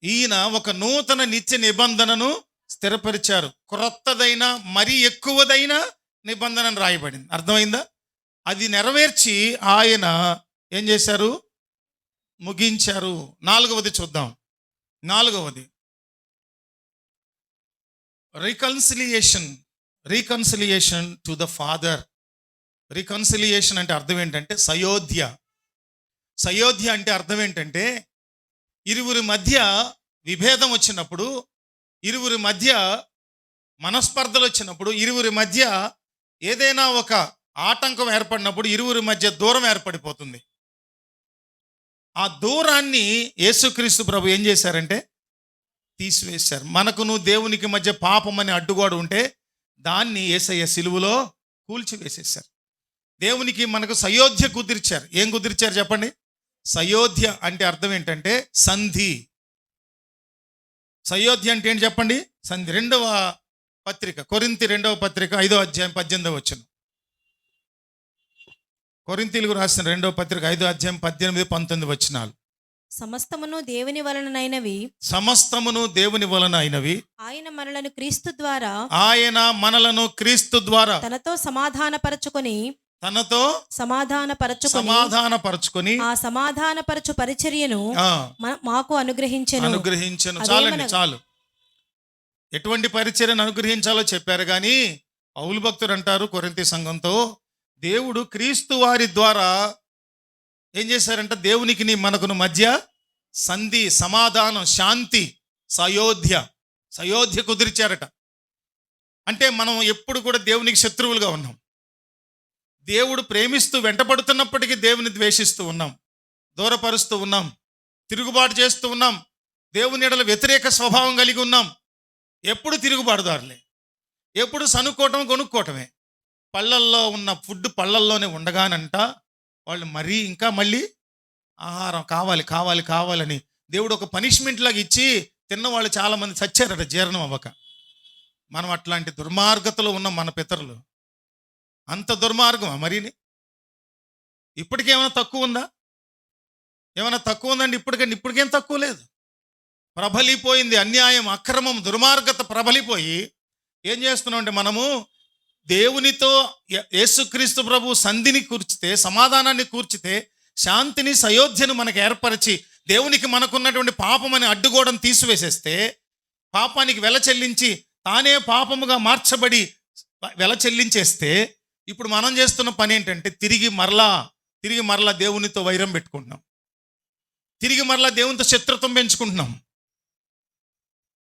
ఈయన ఒక నూతన నిత్య నిబంధనను స్థిరపరిచారు. క్రొత్తదైన మరి ఎక్కువదైన నిబంధనను రాయబడింది. అర్థమైందా? అది నెరవేర్చి ఆయన ఏం చేశారు? ముగించారు. నాలుగవది చూద్దాం. నాలుగవది reconciliation to the father. Reconciliation అంటే అర్థం ఏంటంటే సయోధ్య అంటే అర్థం ఏంటంటే, ఇరువురి మధ్య విభేదం వచ్చినప్పుడు, ఇరువురి మధ్య మనస్పర్ధలు వచ్చినప్పుడు, ఇరువురి మధ్య ఏదైనా ఒక ఆటంకం ఏర్పడినప్పుడు ఇరువురి మధ్య దూరం ఏర్పడిపోతుంది. ఆ దూరాన్ని యేసుక్రీస్తు ప్రభు ఏం చేశారంటే తీసివేశారు. మనకును దేవునికి మధ్య పాపం అనే అడ్డుగోడ ఉంటే దాన్ని యేసయ్య సిలువలో కూల్చివేసేశారు. దేవునికి మనకు సయోధ్య కుదిర్చారు. ఏం కుదిర్చారు చెప్పండి? సయోధ్య అంటే అర్థం ఏంటంటే సంధి. సయోధ్య అంటే ఏంటి చెప్పండి? సంధి. 2వ పత్రిక, కొరింథీ 2వ పత్రిక 5వ అధ్యాయం 18వ వచనం. కొరింథీలకు రాసిన 2వ పత్రిక 5వ అధ్యాయం 18, 19 వచనాలు. సమస్తమును దేవుని వలనైనవి, సమస్తమును దేవుని వలన అయినవి, ఆయన మనలను క్రీస్తు ద్వారా ఆయన మనలను క్రీస్తు ద్వారా తనతో సమాధానపరచుకొని సమాధానపరచుకొని ఆ సమాధానపరచు పరిచర్యను మాకు అనుగ్రహించెను. చాలండి, చాలు. ఎటువంటి పరిచర్యను అనుగ్రహించాలో చెప్పారు. కానీ పౌలు భక్తుడు అంటారు కొరింథీ సంఘంతో, దేవుడు క్రీస్తు వారి ద్వారా ఏం చేశారంట? దేవునికి మనకును మధ్య సంధి, సమాధానం, శాంతి, సయోధ్య కుదిర్చారట. అంటే మనం ఎప్పుడు కూడా దేవునికి శత్రువులుగా ఉన్నాం. దేవుడు ప్రేమిస్తూ వెంటపడుతున్నప్పటికీ దేవుని ద్వేషిస్తూ ఉన్నాం, దూరపరుస్తూ ఉన్నాం, తిరుగుబాటు చేస్తూ ఉన్నాం, దేవుని ఎడల వ్యతిరేక స్వభావం కలిగి ఉన్నాం. ఎప్పుడు తిరుగుబాటుదారులే, ఎప్పుడు సనుక్కోవటం, కొనుక్కోవటమే. పళ్ళల్లో ఉన్న ఫుడ్ పళ్ళల్లోనే ఉండగానంట వాళ్ళు ఇంకా మళ్ళీ ఆహారం కావాలని దేవుడు ఒక పనిష్మెంట్ లాగా ఇచ్చి తిన్నవాళ్ళు చాలామంది చచ్చారట జీర్ణం అవ్వక. మనం అట్లాంటి దుర్మార్గతలో ఉన్న మన పితరులు అంత దుర్మార్గమా మరిని? ఇప్పటికేమైనా తక్కువ ఉందా? ఏమైనా తక్కువ ఉందండి? ఇప్పటికేం తక్కువ లేదు. ప్రబలిపోయింది అన్యాయం, అక్రమం, దుర్మార్గత ప్రబలిపోయి ఏం చేస్తున్నాం అంటే మనము దేవునితో యేసుక్రీస్తు ప్రభు సంధిని కూర్చితే, సమాధానాన్ని కూర్చితే, శాంతిని, సయోధ్యను మనకు ఏర్పరిచి దేవునికి మనకున్నటువంటి పాపం అనే అడ్డుగోడను తీసివేసేస్తే, పాపానికి వెల చెల్లించి తానే పాపముగా మార్చబడి వెల చెల్లించేస్తే, ఇప్పుడు మనం చేస్తున్న పని ఏంటంటే తిరిగి మరలా దేవునితో వైరం పెట్టుకుంటున్నాం, తిరిగి మరలా దేవునితో శత్రుత్వం పెంచుకుంటున్నాం,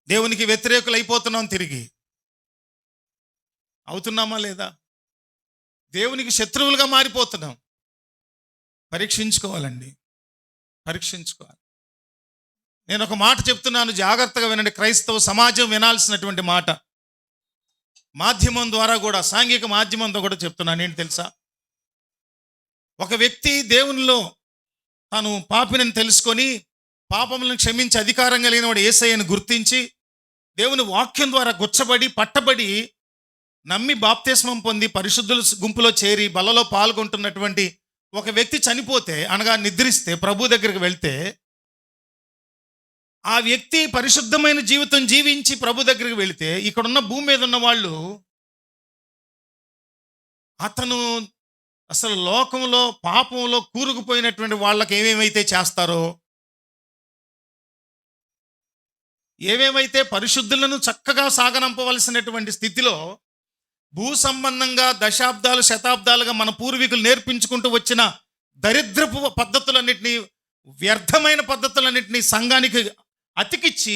దేవునికి వ్యతిరేకులు అయిపోతున్నాం. తిరిగి అవుతున్నామా లేదా? దేవునికి శత్రువులుగా మారిపోతున్నాం. పరీక్షించుకోవాలండి, పరీక్షించుకోవాలి. నేను ఒక మాట చెప్తున్నాను, జాగ్రత్తగా వినండి. క్రైస్తవ సమాజం వినాల్సినటువంటి మాట. మాధ్యమం ద్వారా కూడా, సాంఘిక మాధ్యమంతో కూడా చెప్తున్నాను. ఏంటి తెలుసా? ఒక వ్యక్తి దేవునిలో తాను పాపిని తెలుసుకొని పాపములను క్షమించి అధికారం కలిగిన వాడు యేసయ్యను గుర్తించి దేవుని వాక్యం ద్వారా గుచ్చబడి పట్టబడి నమ్మి బాప్తిస్మం పొంది పరిశుద్ధుల గుంపులో చేరి బలలో పాల్గొంటున్నటువంటి ఒక వ్యక్తి చనిపోతే, అనగా నిద్రిస్తే, ప్రభు దగ్గరికి వెళ్తే, ఆ వ్యక్తి పరిశుద్ధమైన జీవితం జీవించి ప్రభు దగ్గరికి వెళితే, ఇక్కడున్న భూమి మీద ఉన్న వాళ్ళు అతను అసలు లోకంలో పాపంలో కూరుకుపోయినటువంటి వాళ్ళకి ఏమేమైతే చేస్తారో, ఏమేమైతే పరిశుద్ధులను చక్కగా సాగనంపవలసినటువంటి స్థితిలో భూ సంబంధంగా దశాబ్దాలు శతాబ్దాలుగా మన పూర్వీకులు నేర్పించుకుంటూ వచ్చిన దరిద్రపు పద్ధతులన్నింటినీ, వ్యర్థమైన పద్ధతులన్నింటినీ సంఘానికి అతికిచ్చి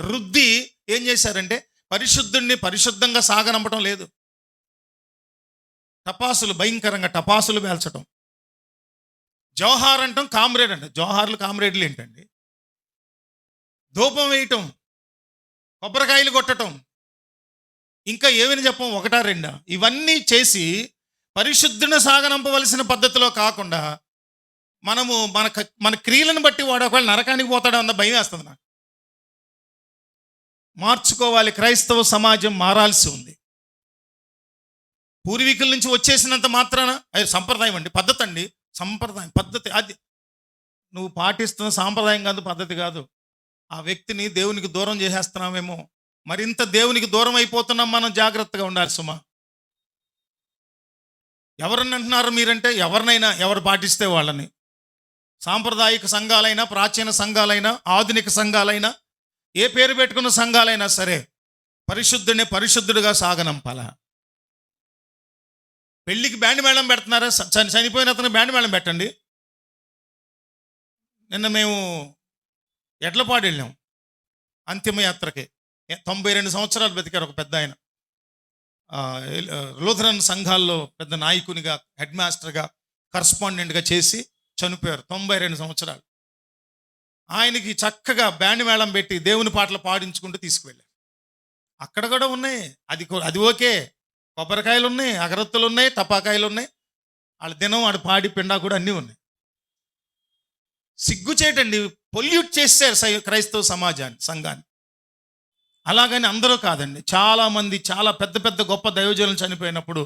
రుద్ది ఏం చేశారంటే పరిశుద్ధుణ్ణి పరిశుద్ధంగా సాగనంపడం లేదు. టపాసులు, భయంకరంగా టపాసులు పేల్చడం, జోహార్ అంటాం, కామ్రేడ్ అంటాం. జోహార్లు కామ్రేడ్లు ఏంటండి? ధూపం వేయటం, కొబ్బరికాయలు కొట్టడం, ఇంకా ఏమని చెప్పం, 1, 2 ఇవన్నీ చేసి పరిశుద్ధుని సాగనంపవలసిన పద్ధతిలో కాకుండా మనము మన క్రియలను బట్టి వాడు ఒకవేళ నరకానికి పోతాడో అన్న భయం వేస్తుంది నాకు. మార్చుకోవాలి. క్రైస్తవ సమాజం మారాల్సి ఉంది. పూర్వీకుల నుంచి వచ్చేసినంత మాత్రాన అది సంప్రదాయం అండి, పద్ధతి అండి, సంప్రదాయం పద్ధతి. అది నువ్వు పాటిస్తున్న సాంప్రదాయం కాదు, పద్ధతి కాదు. ఆ వ్యక్తిని దేవునికి దూరం చేసేస్తున్నామేమో, మరింత దేవునికి దూరం అయిపోతున్నాం. మనం జాగ్రత్తగా ఉండాలి సుమా. ఎవరిని అంటున్నారు మీరంటే, ఎవరినైనా, ఎవరు పాటిస్తే వాళ్ళని. సాంప్రదాయిక సంఘాలైనా, ప్రాచీన సంఘాలైనా, ఆధునిక సంఘాలైనా, ఏ పేరు పెట్టుకున్న సంఘాలైనా సరే, పరిశుద్ధుడిని పరిశుద్ధుడిగా సాగనంపాల. పెళ్ళికి బ్యాండ్ మేళం పెడుతున్నారా? చనిపోయిన అతను బ్యాండ్ మేళం పెట్టండి. నిన్న మేము ఎడ్లపాడు వెళ్ళాం అంతిమయాత్రకి. 92 సంవత్సరాలు బతికారు ఒక పెద్ద ఆయన. లూథరన్ సంఘాల్లో పెద్ద నాయకునిగా, హెడ్ మాస్టర్గా, కరస్పాండెంట్గా చేసి చనిపోయారు. 92 సంవత్సరాలు. ఆయనకి చక్కగా బ్యాండ్ మేళం పెట్టి దేవుని పాటలు పాడించుకుంటూ తీసుకువెళ్ళారు. అక్కడ కూడా ఉన్నాయి, అది ఓకే. కొబ్బరికాయలు ఉన్నాయి, అగరత్తులు ఉన్నాయి, టపాకాయలు ఉన్నాయి, వాళ్ళ దినం ఆడు పాడి పిండా కూడా అన్నీ ఉన్నాయి. సిగ్గుచేటండి, పొల్యూట్ చేశారు క్రైస్తవ సమాజాన్ని, సంఘాన్ని. అలాగని అందరూ కాదండి, చాలామంది చాలా పెద్ద పెద్ద గొప్ప దైవజనులు చనిపోయినప్పుడు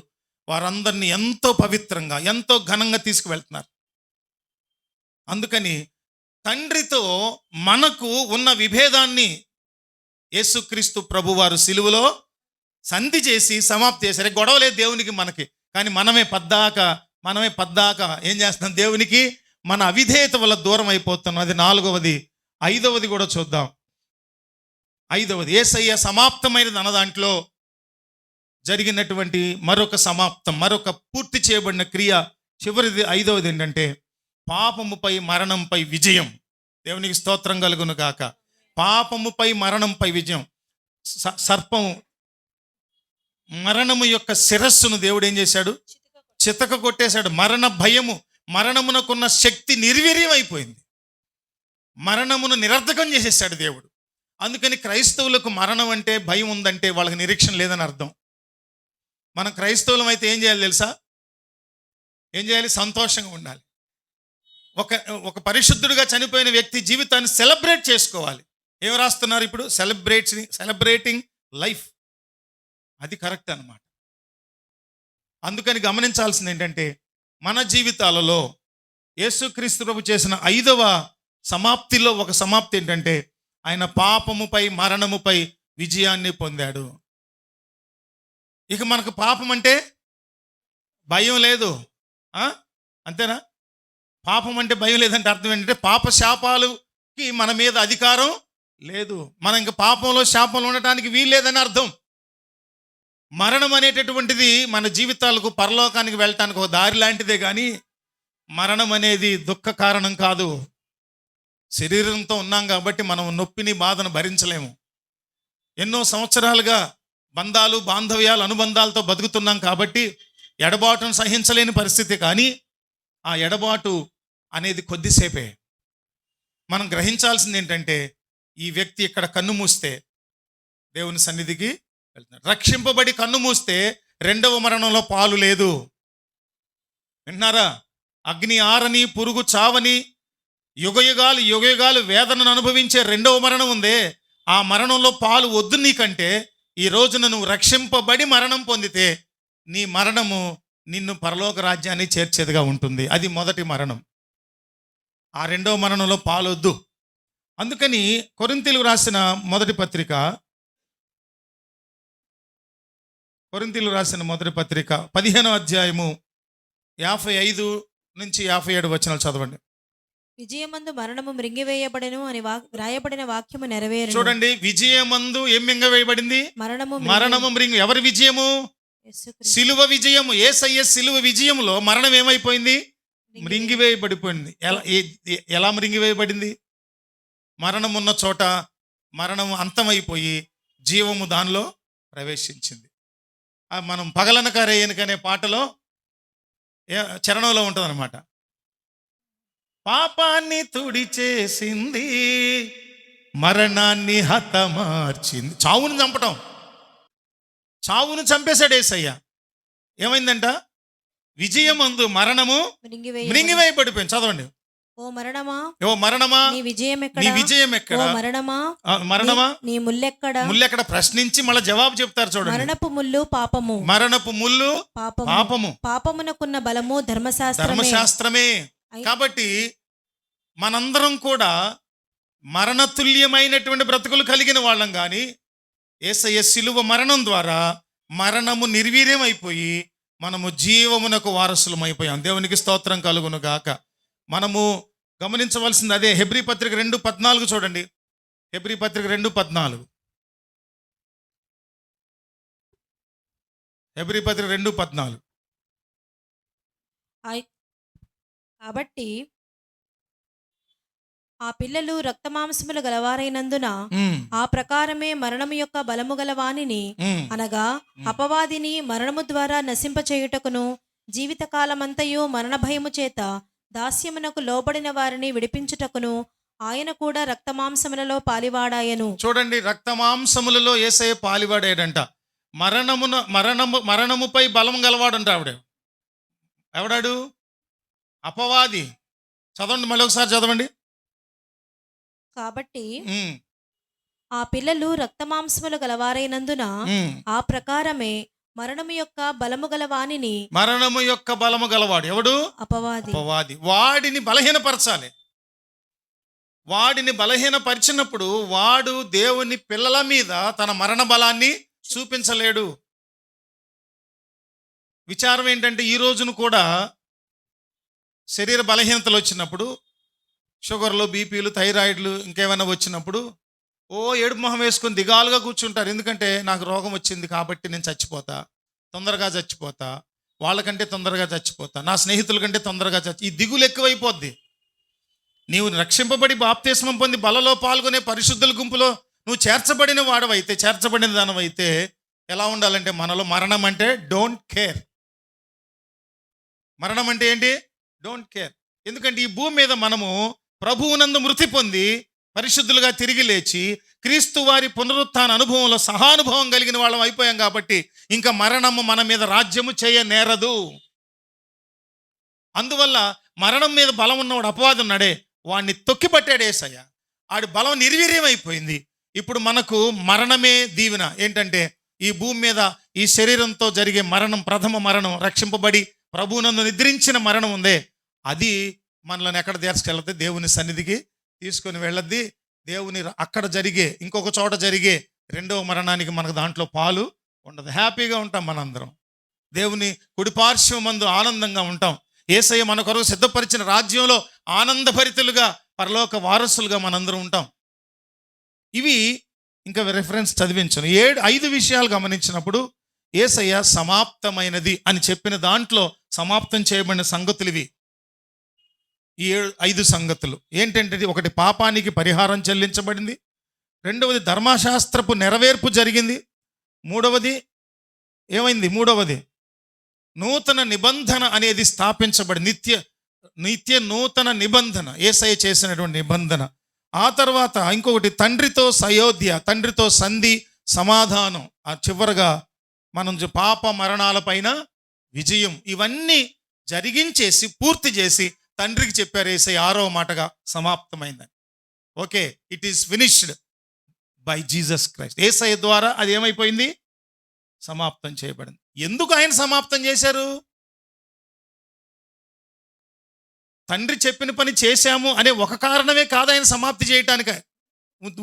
వారందరినీ ఎంతో పవిత్రంగా ఎంతో ఘనంగా తీసుకువెళ్తున్నారు. అందుకని తండ్రితో మనకు ఉన్న విభేదాన్ని యేసుక్రీస్తు ప్రభువారు సిలువలో సంధి చేసి సమాప్తి చేశారు. గొడవ లేదు దేవునికి మనకి, కానీ మనమే పద్దాక ఏం చేస్తున్నాం, దేవునికి మన అవిధేయత వల్ల దూరం అయిపోతున్నాం. అది 4వది. 5వది కూడా చూద్దాం. 5వది యేసయ్య సమాప్తమైనది అన్న దాంట్లో జరిగినటువంటి మరొక పూర్తి చేయబడిన క్రియ, చివరిది 5వది ఏంటంటే పాపముపై మరణంపై విజయం. దేవునికి స్తోత్రం కలుగును గాక. పాపముపై మరణంపై విజయం. సర్పం మరణము యొక్క శిరస్సును దేవుడు ఏం చేశాడు, చితక కొట్టేశాడు. మరణ భయము, మరణమునకున్న శక్తి నిర్వీర్యం అయిపోయింది. మరణమును నిరర్ధకం చేసేసాడు దేవుడు. అందుకని క్రైస్తవులకు మరణం అంటే భయం ఉందంటే వాళ్ళకి నిరీక్షణ లేదని అర్థం. మనం క్రైస్తవులం అయితే ఏం చేయాలి తెలుసా? ఏం చేయాలి? సంతోషంగా ఉండాలి. ఒక పరిశుద్ధుడిగా చనిపోయిన వ్యక్తి జీవితాన్ని సెలబ్రేట్ చేసుకోవాలి. ఏం రాస్తున్నారు ఇప్పుడు? Celebrating life. అది కరెక్ట్ అన్నమాట. అందుకని గమనించాల్సింది ఏంటంటే మన జీవితాలలో యేసుక్రీస్తు ప్రభు చేసిన 5వ సమాప్తిలో ఒక సమాప్తి ఏంటంటే ఆయన పాపముపై మరణముపై విజయాన్ని పొందాడు. ఇక మనకు పాపం అంటే భయం లేదు, అంతేనా? పాపం అంటే భయం లేదంటే అర్థం ఏంటంటే పాప శాపాలకి మన మీద అధికారం లేదు. మనం ఇంకా పాపంలో శాపంలో ఉండటానికి వీల్లేదని అర్థం. మరణం అనేటటువంటిది మన జీవితాలకు పరలోకానికి వెళ్ళటానికి ఒక దారి లాంటిదే, కానీ మరణం అనేది దుఃఖ కారణం కాదు. శరీరంతో ఉన్నాం కాబట్టి మనం నొప్పిని బాధను భరించలేము. ఎన్నో సంవత్సరాలుగా బంధాలు బాంధవ్యాలు అనుబంధాలతో బతుకుతున్నాం కాబట్టి ఎడబాటును సహించలేని పరిస్థితి. కానీ ఆ ఎడబాటు అనేది కొద్దిసేపే. మనం గ్రహించాల్సింది ఏంటంటే ఈ వ్యక్తి ఇక్కడ కన్ను మూస్తే దేవుని సన్నిధికి వెళ్తున్నాడు. రక్షింపబడి కన్ను మూస్తే 2వ మరణంలో పాలు లేదు. విన్నారా? అగ్ని ఆరని, పురుగు చావని, యుగయుగాలు వేదనను అనుభవించే 2వ మరణం ఉందే, ఆ మరణంలో పాలు వద్దు నీకంటే ఈ రోజున నువ్వు రక్షింపబడి మరణం పొందితే నీ మరణము నిన్ను పరలోక రాజ్యాన్ని చేర్చేదిగా ఉంటుంది. అది మొదటి మరణం. ఆ 2వ మరణంలో పాలొద్దు. అందుకని కొరింథీయులకు రాసిన మొదటి పత్రిక 15వ అధ్యాయము 55 నుంచి 57 వచనాలు చదవండి. విజయమందు మరణము మృంగివేయబడెను అని వ్రాయబడిన వాక్యము నెరవేరును. చూడండి, విజయమందు ఏం మింగవేయబడింది? మరణము మృంగి. ఎవరి విజయము? సిలువ విజయము. యేసయ్య సిలువ విజయములో మరణం ఏమైపోయింది? మృంగివేయబడిపోయింది. ఎలా మృంగివేయబడింది? మరణం ఉన్న చోట మరణం అంతమైపోయి జీవము దానిలో ప్రవేశించింది. మనం పగలనక రేయనకనే పాటలో చరణంలో ఉంటుంది అనమాట. పాపాన్ని తుడిచేసింది, మరణాన్ని హతమార్చింది. చావును చంపేశాడు యేసయ్య. ఏమైందంట? విజయమందు మరణము మృంగివేయబడిపోయింది. చదవండి. ఓ మరణమా నీ విజయం ఎక్కడ? మరణమా నీ ముల్లెక్కడ? ప్రశ్నించి మళ్ళీ జవాబు చెప్తారు. చూడండి, మరణపు ముల్లు పాపము. పాపమునకున్న బలము ధర్మశాస్త్రమే. కాబట్టి మనందరం కూడా మరణతుల్యమైనటువంటి బ్రతుకులు కలిగిన వాళ్ళం, కానీ యేసయ్య సిలువ మరణం ద్వారా మరణము నిర్వీర్యం అయిపోయి మనము జీవమునకు వారసులం అయిపోయాం. దేవునికి స్తోత్రం కలుగును గాక. మనము గమనించవలసింది అదే. హెబ్రీ పత్రిక 2:14 చూడండి. హెబ్రీ పత్రిక 2:14. హెబ్రీ పత్రిక 2:14. కాబట్టి ఆ పిల్లలు రక్తమాంసములు గలవారైనందున ఆ ప్రకారమే మరణము యొక్క బలము గలవానిని, అనగా అపవాదిని మరణము ద్వారా నశింపచేయుటకును, జీవితకాలమంతయు మరణ భయము చేత దాస్యమునకు లోబడిన వారిని విడిపించుటకును ఆయన కూడా రక్తమాంసములలో పాలివాడాయను. చూడండి, రక్తమాంసములలో యేసయ్య పాలివాడాడంట. మరణముపై బలం గలవాడంట ఆవిడ. ఎవడాడు? అపవాది. చదవండి, మళ్ళీ ఒకసారి చదవండి. కాబట్టి ఉమ్, ఆ పిల్లలు రక్తమాంసములు గలవారైనందున ఉమ్. ఆ ప్రకారమే మరణము యొక్క బలము గల వానిని, మరణము యొక్క బలము గలవాడు ఎవడు? అపవాది, అపవాది. వాడిని బలహీనపరచాలి. వాడిని బలహీనపరిచినప్పుడు వాడు దేవుని పిల్లల మీద తన మరణ బలాన్ని చూపించలేడు. విచారం ఏంటంటే ఈ రోజును కూడా శరీర బలహీనతలు వచ్చినప్పుడు, షుగర్లు, బీపీలు, థైరాయిడ్లు, ఇంకేమైనా వచ్చినప్పుడు ఏడుపు మొహం వేసుకొని దిగాలుగా కూర్చుంటారు. ఎందుకంటే నాకు రోగం వచ్చింది కాబట్టి నేను చచ్చిపోతా, తొందరగా చచ్చిపోతా, వాళ్ళకంటే తొందరగా చచ్చిపోతా, నా స్నేహితుల కంటే తొందరగా ఈ దిగులు ఎక్కువైపోద్ది. నీవు రక్షింపబడి బాప్తిస్మం పొంది బలలో పాల్గొనే పరిశుద్ధుల గుంపులో నువ్వు చేర్చబడిన వాడవైతే, చేర్చబడిన దానవైతే ఎలా ఉండాలంటే, మనలో మరణం అంటే డోంట్ కేర్. మరణం అంటే ఏంటి? Don't care. ఎందుకంటే ఈ భూమి మీద మనము ప్రభువునందు మృతి పొంది పరిశుద్ధులుగా తిరిగి లేచి క్రీస్తు వారి పునరుత్థాన అనుభవంలో సహానుభవం కలిగిన వాళ్ళం అయిపోయాం కాబట్టి ఇంకా మరణము మన మీద రాజ్యము చేయనేరదు. అందువల్ల మరణం మీద బలం ఉన్నవాడు అపవాది ఉన్నాడే, వాడిని తొక్కిపట్టాడు యేసయ్య. ఆడి బలం నిర్వీర్యమైపోయింది. ఇప్పుడు మనకు మరణమే దీవెన. ఏంటంటే ఈ భూమి మీద ఈ శరీరంతో జరిగే మరణం, ప్రథమ మరణం, రక్షింపబడి ప్రభువునందు నిద్రించిన మరణం ఉందే, అది మనల్ని ఎక్కడ తీసుకెళ్ళద్ది? దేవుని సన్నిధికి తీసుకొని వెళ్ళద్ది. దేవుని అక్కడ జరిగే, ఇంకొక చోట జరిగే రెండవ మరణానికి మనకు దాంట్లో పాలు ఉండదు. హ్యాపీగా ఉంటాం మనందరం. దేవుని కుడిపార్శ్వమందు ఆనందంగా ఉంటాం. యేసయ్య మన కొరకు సిద్ధపరిచిన రాజ్యంలో ఆనందభరితులుగా పరలోక వారసులుగా మనందరం ఉంటాం. ఇవి ఇంకా రెఫరెన్స్ చదివించను. 5 విషయాలు గమనించినప్పుడు యేసయ్య సమాప్తమైనది అని చెప్పిన దాంట్లో సమాప్తం చేయబడిన సంగతులు ఇవి. ఈ 5 సంగతులు ఏంటంటే, ఒకటి పాపానికి పరిహారం చెల్లించబడింది, రెండవది ధర్మశాస్త్రపు నెరవేర్పు జరిగింది, మూడవది ఏమైంది? మూడవది నూతన నిబంధన అనేది స్థాపించబడి, నిత్య నూతన నిబంధన, యేసయ్య చేసినటువంటి నిబంధన. ఆ తర్వాత ఇంకొకటి తండ్రితో సయోధ్య, తండ్రితో సంధి, సమాధానం. ఆ చివరగా మనం పాప మరణాల పైన విజయం. ఇవన్నీ జరిగించేసి పూర్తి చేసి తండ్రికి చెప్పారు యేసయ్య 6వ మాటగా, సమాప్తమైందని. Okay, it is finished by Jesus Christ. Yesayya ద్వారా అది ఏమైపోయింది? సమాప్తం చేయబడింది. ఎందుకు ఆయన సమాప్తం చేశారు? తండ్రి చెప్పిన పని చేశాము అనే ఒక కారణమే కాదు ఆయన సమాప్తి చేయటానికి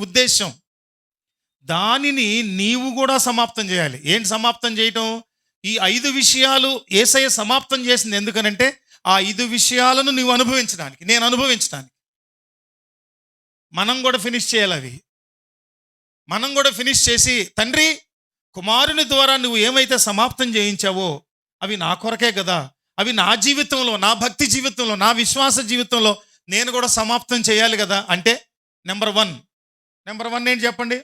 ఉద్దేశం. దానిని నీవు కూడా సమాప్తం చేయాలి. ఏంటి సమాప్తం చేయటం? ఈ 5 విషయాలు యేసయ్య సమాప్తం చేసింది ఎందుకనంటే, ఆ 5 విషయాలను నీవు అనుభవించడానికి, నేను అనుభవించడానికి. మనం కూడా ఫినిష్ చేయాలి. అవి మనం కూడా ఫినిష్ చేసి, తండ్రి కుమారుని ద్వారా నువ్వు ఏమైతే సమాప్తం చేయించావో అవి నా కొరకే కదా, అవి నా జీవితంలో, నా భక్తి జీవితంలో, నా విశ్వాస జీవితంలో నేను కూడా సమాప్తం చేయాలి కదా. అంటే నెంబర్ వన్ ఏంటి చెప్పండి?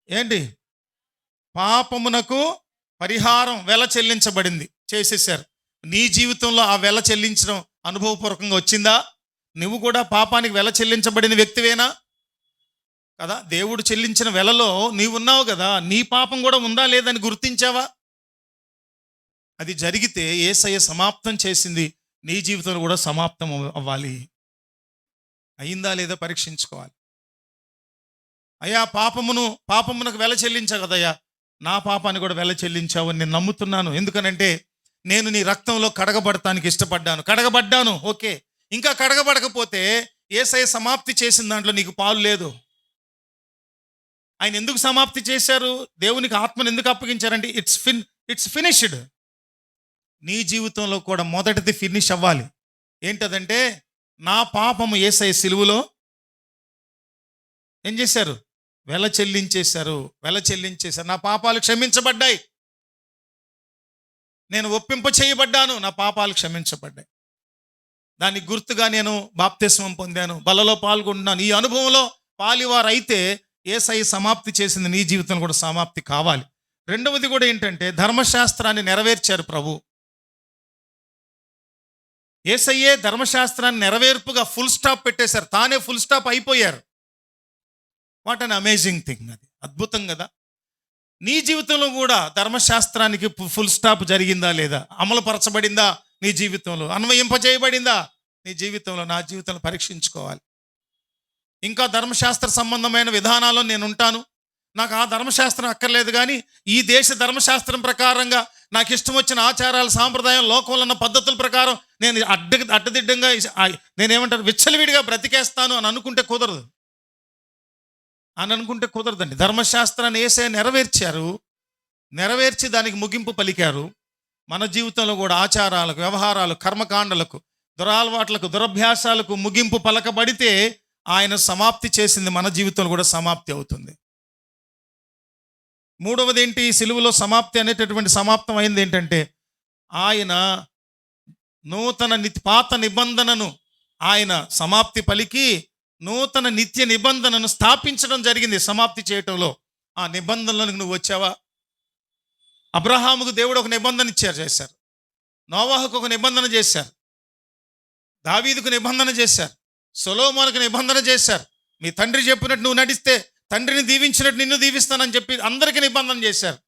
ఏంటి? పాపమునకు పరిహారం, వెల చెల్లించబడింది, చేసేసారు. నీ జీవితంలో ఆ వెల చెల్లించడం అనుభవపూర్వకంగా వచ్చిందా? నువ్వు కూడా పాపానికి వెల చెల్లించబడిన వ్యక్తివేనా కదా? దేవుడు చెల్లించిన వెలలో నీవున్నావు కదా. నీ పాపం కూడా ఉందా లేదని గుర్తించావా? అది జరిగితే యేసయ్య సమాప్తం చేసింది నీ జీవితంలో కూడా సమాప్తం అవ్వాలి. అయిందా లేదా పరీక్షించుకోవాలి. అయ్యా పాపమునకు వెల చెల్లించావు కదయ్యా, నా పాపాన్ని కూడా వెల చెల్లించావు అని నేను నమ్ముతున్నాను. ఎందుకనంటే నేను నీ రక్తంలో కడగబడటానికి కడగబడ్డాను. ఓకే, ఇంకా కడగబడకపోతే యేసయ్య సమాప్తి చేసిన దాంట్లో నీకు పాలు లేదు. ఆయన ఎందుకు సమాప్తి చేశారు? దేవునికి ఆత్మను ఎందుకు అప్పగించారంటే ఇట్స్ ఫినిష్డ్. నీ జీవితంలో కూడా మొదటిది ఫినిష్ అవ్వాలి. ఏంటదంటే, నా పాపము యేసయ్య సిలువలో ఏం చేశారు? వెల చెల్లించేశారు. నా పాపాలు క్షమించబడ్డాయి. నేను ఒప్పింప చేయబడ్డాను, నా పాపాలు క్షమించబడ్డాయి. దానికి గుర్తుగా నేను బాప్తిస్మం పొందాను, బలలో పాల్గొంటున్నాను. ఈ అనుభవంలో పాలివారైతే యేసయ్య సమాప్తి చేసింది నీ జీవితంలో కూడా సమాప్తి కావాలి. రెండవది కూడా ఏంటంటే, ధర్మశాస్త్రాన్ని నెరవేర్చారు ప్రభు. యేసయ్యే ధర్మశాస్త్రాన్ని నెరవేర్పుగా ఫుల్ స్టాప్ పెట్టేశారు, తానే ఫుల్ స్టాప్ అయిపోయారు. వాట్ అన్ అమేజింగ్ థింగ్, అది అద్భుతం కదా. నీ జీవితంలో కూడా ధర్మశాస్త్రానికి ఫుల్ స్టాప్ జరిగిందా లేదా, అమలుపరచబడిందా నీ జీవితంలో, అన్వయింపజేయబడిందా నీ జీవితంలో, నా జీవితంలో పరీక్షించుకోవాలి. ఇంకా ధర్మశాస్త్ర సంబంధమైన విధానాల్లో నేను ఉంటాను, నాకు ఆ ధర్మశాస్త్రం అక్కర్లేదు, కానీ ఈ దేశ ధర్మశాస్త్రం ప్రకారంగా నాకు ఇష్టం వచ్చిన ఆచారాలు, సాంప్రదాయం, లోకంలో ఉన్న పద్ధతుల ప్రకారం నేను అడ్డదిడ్డంగా నేనేమంటాను విచ్చలవిడిగా బ్రతికేస్తాను అని అనుకుంటే కుదరదు. కుదరదండి. ధర్మశాస్త్రాన్ని యేసయ్య నెరవేర్చారు, నెరవేర్చి దానికి ముగింపు పలికారు. మన జీవితంలో కూడా ఆచారాలకు, వ్యవహారాలు, కర్మకాండలకు, దురలవాట్లకు, దురభ్యాసాలకు ముగింపు పలకబడితే ఆయన సమాప్తి చేసింది మన జీవితంలో కూడా సమాప్తి అవుతుంది. మూడవది ఏంటి, సిలువలో సమాప్తి అనేటటువంటి సమాప్తం అయింది ఏంటంటే, ఆయన పాత నిబంధనను ఆయన సమాప్తి పలికి నూతన నిత్య నిబంధనను స్థాపించడం జరిగింది సమాప్తి చేయటంలో. ఆ నిబంధనలకు నువ్వు వచ్చావా? అబ్రహాముకు దేవుడు ఒక నిబంధన చేశారు, నోవాహుకు ఒక నిబంధన చేశారు, దావీదుకు నిబంధన చేశారు, సొలొమోనుకు నిబంధన చేశారు. మీ తండ్రి చెప్పినట్టు నువ్వు నడిస్తే తండ్రిని దీవించినట్టు నిన్ను దీవిస్తానని చెప్పి అందరికీ నిబంధన చేశారు.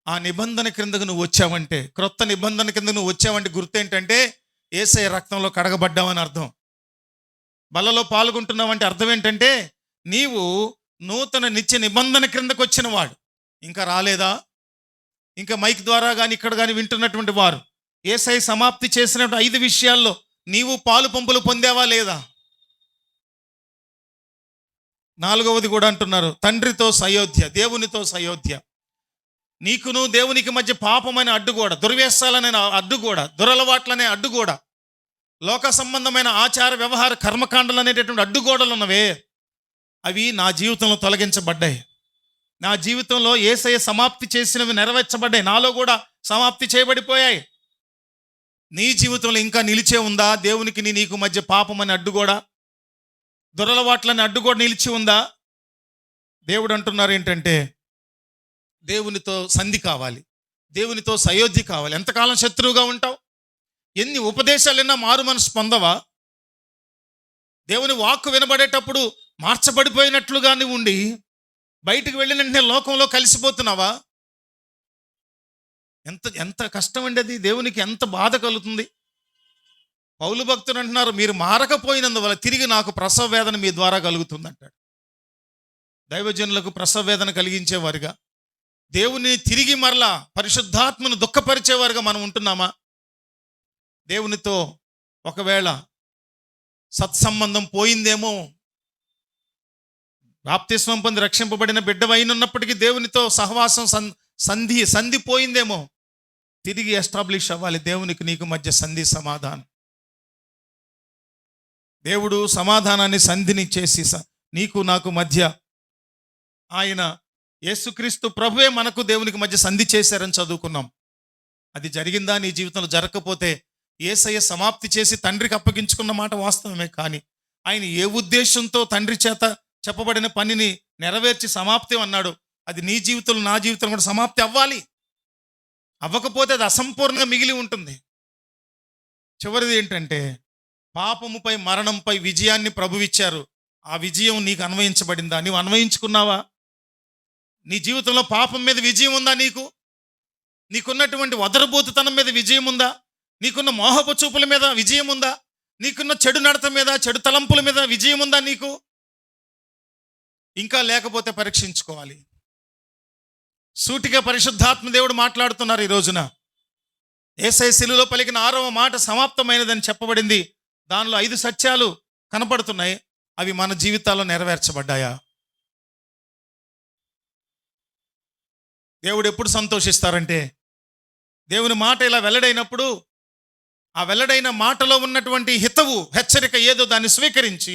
ఆ నిబంధన క్రిందకు నువ్వు వచ్చావంటే, క్రొత్త నిబంధన కింద నువ్వు వచ్చావంటే గుర్తు ఏంటంటే యేసయ్య రక్తంలో కడగబడ్డావని అర్థం. బలలో పాల్గొంటున్నావంటే అర్థం ఏంటంటే నీవు నూతన నిత్య నిబంధన క్రిందకు వచ్చిన వాడు. ఇంకా రాలేదా? ఇంకా మైక్ ద్వారా కానీ ఇక్కడ కానీ వింటున్నటువంటి వారు యేసయ్య సమాప్తి చేసిన 5 విషయాల్లో నీవు పాలు పంపులు పొందావా లేదా? 4వది కూడా అంటున్నారు, తండ్రితో సయోధ్య, దేవునితో సయోధ్య. నీకును దేవునికి మధ్య పాపమైన అడ్డుగోడ, దుర్వ్యసనాలనే అడ్డుగోడ, దురలవాట్లనే అడ్డుగోడ, లోక సంబంధమైన ఆచార వ్యవహార కర్మకాండలు అనేటటువంటి అడ్డుగోడలు ఉన్నవే, అవి నా జీవితంలో తొలగించబడ్డాయి. నా జీవితంలో యేసయ్య సమాప్తి చేసినవి నెరవేర్చబడ్డాయి, నాలో కూడా సమాప్తి చేయబడిపోయాయి. నీ జీవితంలో ఇంకా నిలిచే ఉందా దేవునికి నీకు మధ్య పాపమని అడ్డుగోడ, దురలవాట్లని అడ్డుగోడ నిలిచి ఉందా? దేవుడు అంటున్నారు ఏంటంటే దేవునితో సంధి కావాలి, దేవునితో సయోధ్య కావాలి. ఎంతకాలం శత్రువుగా ఉంటావు? ఎన్ని ఉపదేశాలైనా మారు మనసు పొందవా? దేవుని వాక్కు వినబడేటప్పుడు మార్చబడిపోయినట్లుగా నువ్వు ఉండి బయటికి వెళ్ళిన వెంటనే లోకంలో కలిసిపోతున్నావా? ఎంత ఎంత కష్టం అండి అది. దేవునికి ఎంత బాధ కలుగుతుంది. పౌలు భక్తుడు అంటున్నారు, మీరు మారకపోయినందువల్ల తిరిగి నాకు ప్రసవ వేదన మీ ద్వారా కలుగుతుంది అంటాడు. దైవజనులకు ప్రసవ వేదన కలిగించేవారుగా, దేవుని తిరిగి మరలా పరిశుద్ధాత్మను దుఃఖపరిచేవారుగా మనం ఉంటున్నామా? దేవునితో ఒకవేళ సత్సంబంధం పోయిందేమో, బాప్తిస్మం పొంది రక్షింపబడిన బిడ్డవైనప్పటికీ దేవునితో సహవాసం సంధి పోయిందేమో. తిరిగి ఎస్టాబ్లిష్ అవ్వాలి దేవునికి నీకు మధ్య సంధి, సమాధానం. దేవుడు సమాధానాన్ని సంధిని చేసి నీకు నాకు మధ్య ఆయన యేసుక్రీస్తు ప్రభువే మనకు దేవునికి మధ్య సంధి చేశారని చదువుకున్నాం. అది జరిగిందా నీ జీవితంలో? జరగకపోతే యేసయ్య సమాప్తి చేసి తండ్రికి అప్పగించుకున్న మాట వాస్తవమే, కానీ ఆయన ఏ ఉద్దేశంతో తండ్రి చేత చెప్పబడిన పనిని నెరవేర్చి సమాప్తి అన్నాడు, అది నీ జీవితంలో నా జీవితంలో కూడా సమాప్తి అవ్వాలి. అవ్వకపోతే అది అసంపూర్ణంగా మిగిలి ఉంటుంది. చివరిది ఏంటంటే పాపముపై మరణంపై విజయాన్ని ప్రభువిచ్చారు. ఆ విజయం నీకు అన్వయించబడిందా? నీవు అన్వయించుకున్నావా? నీ జీవితంలో పాపం మీద విజయం ఉందా? నీకున్నటువంటి వదరబోతుతనం మీద విజయం ఉందా? నీకున్న మోహపు చూపుల మీద విజయం ఉందా? నీకున్న చెడు నడత మీద, చెడు తలంపుల మీద విజయం ఉందా నీకు? ఇంకా లేకపోతే పరీక్షించుకోవాలి. సూటిగా పరిశుద్ధాత్మ దేవుడు మాట్లాడుతున్నారు ఈ రోజున. యేసయ్య శిలువలో పలికిన 6వ మాట సమాప్తమైనదని చెప్పబడింది. దానిలో 5 సత్యాలు కనపడుతున్నాయి. అవి మన జీవితాల్లో నెరవేర్చబడ్డాయా? దేవుడు ఎప్పుడు సంతోషిస్తారంటే దేవుని మాట ఇలా వెల్లడైనప్పుడు, ఆ వెల్లడైన మాటలో ఉన్నటువంటి హితవు, హెచ్చరిక ఏదో దాన్ని స్వీకరించి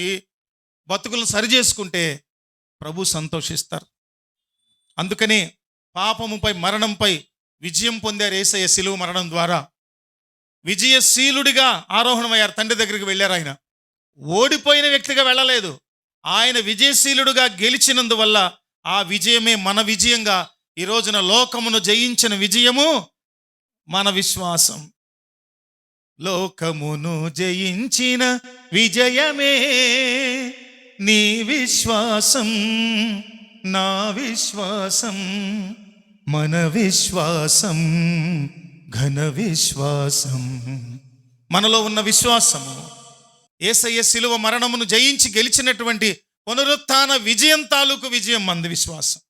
బతుకులను సరిచేసుకుంటే ప్రభు సంతోషిస్తారు. అందుకని పాపముపై మరణంపై విజయం పొందారు యేసయ్య శిలువ మరణం ద్వారా. విజయశీలుడిగా ఆరోహణమయ్యారు, తండ్రి దగ్గరికి వెళ్ళారు. ఆయన ఓడిపోయిన వ్యక్తిగా వెళ్ళలేదు, ఆయన విజయశీలుడుగా గెలిచినందువల్ల ఆ విజయమే మన విజయంగా ఈ రోజున లోకమును జయించిన విజయము మన విశ్వాసం. లోకమును జయించిన విజయమే నీ విశ్వాసం, నా విశ్వాసం, మన విశ్వాసం, ఘన విశ్వాసం. మనలో ఉన్న విశ్వాసము యేసయ్య శిలువ మరణమును జయించి గెలిచినటువంటి పునరుత్థాన విజయం తాలూకు విజయం మంది విశ్వాసం.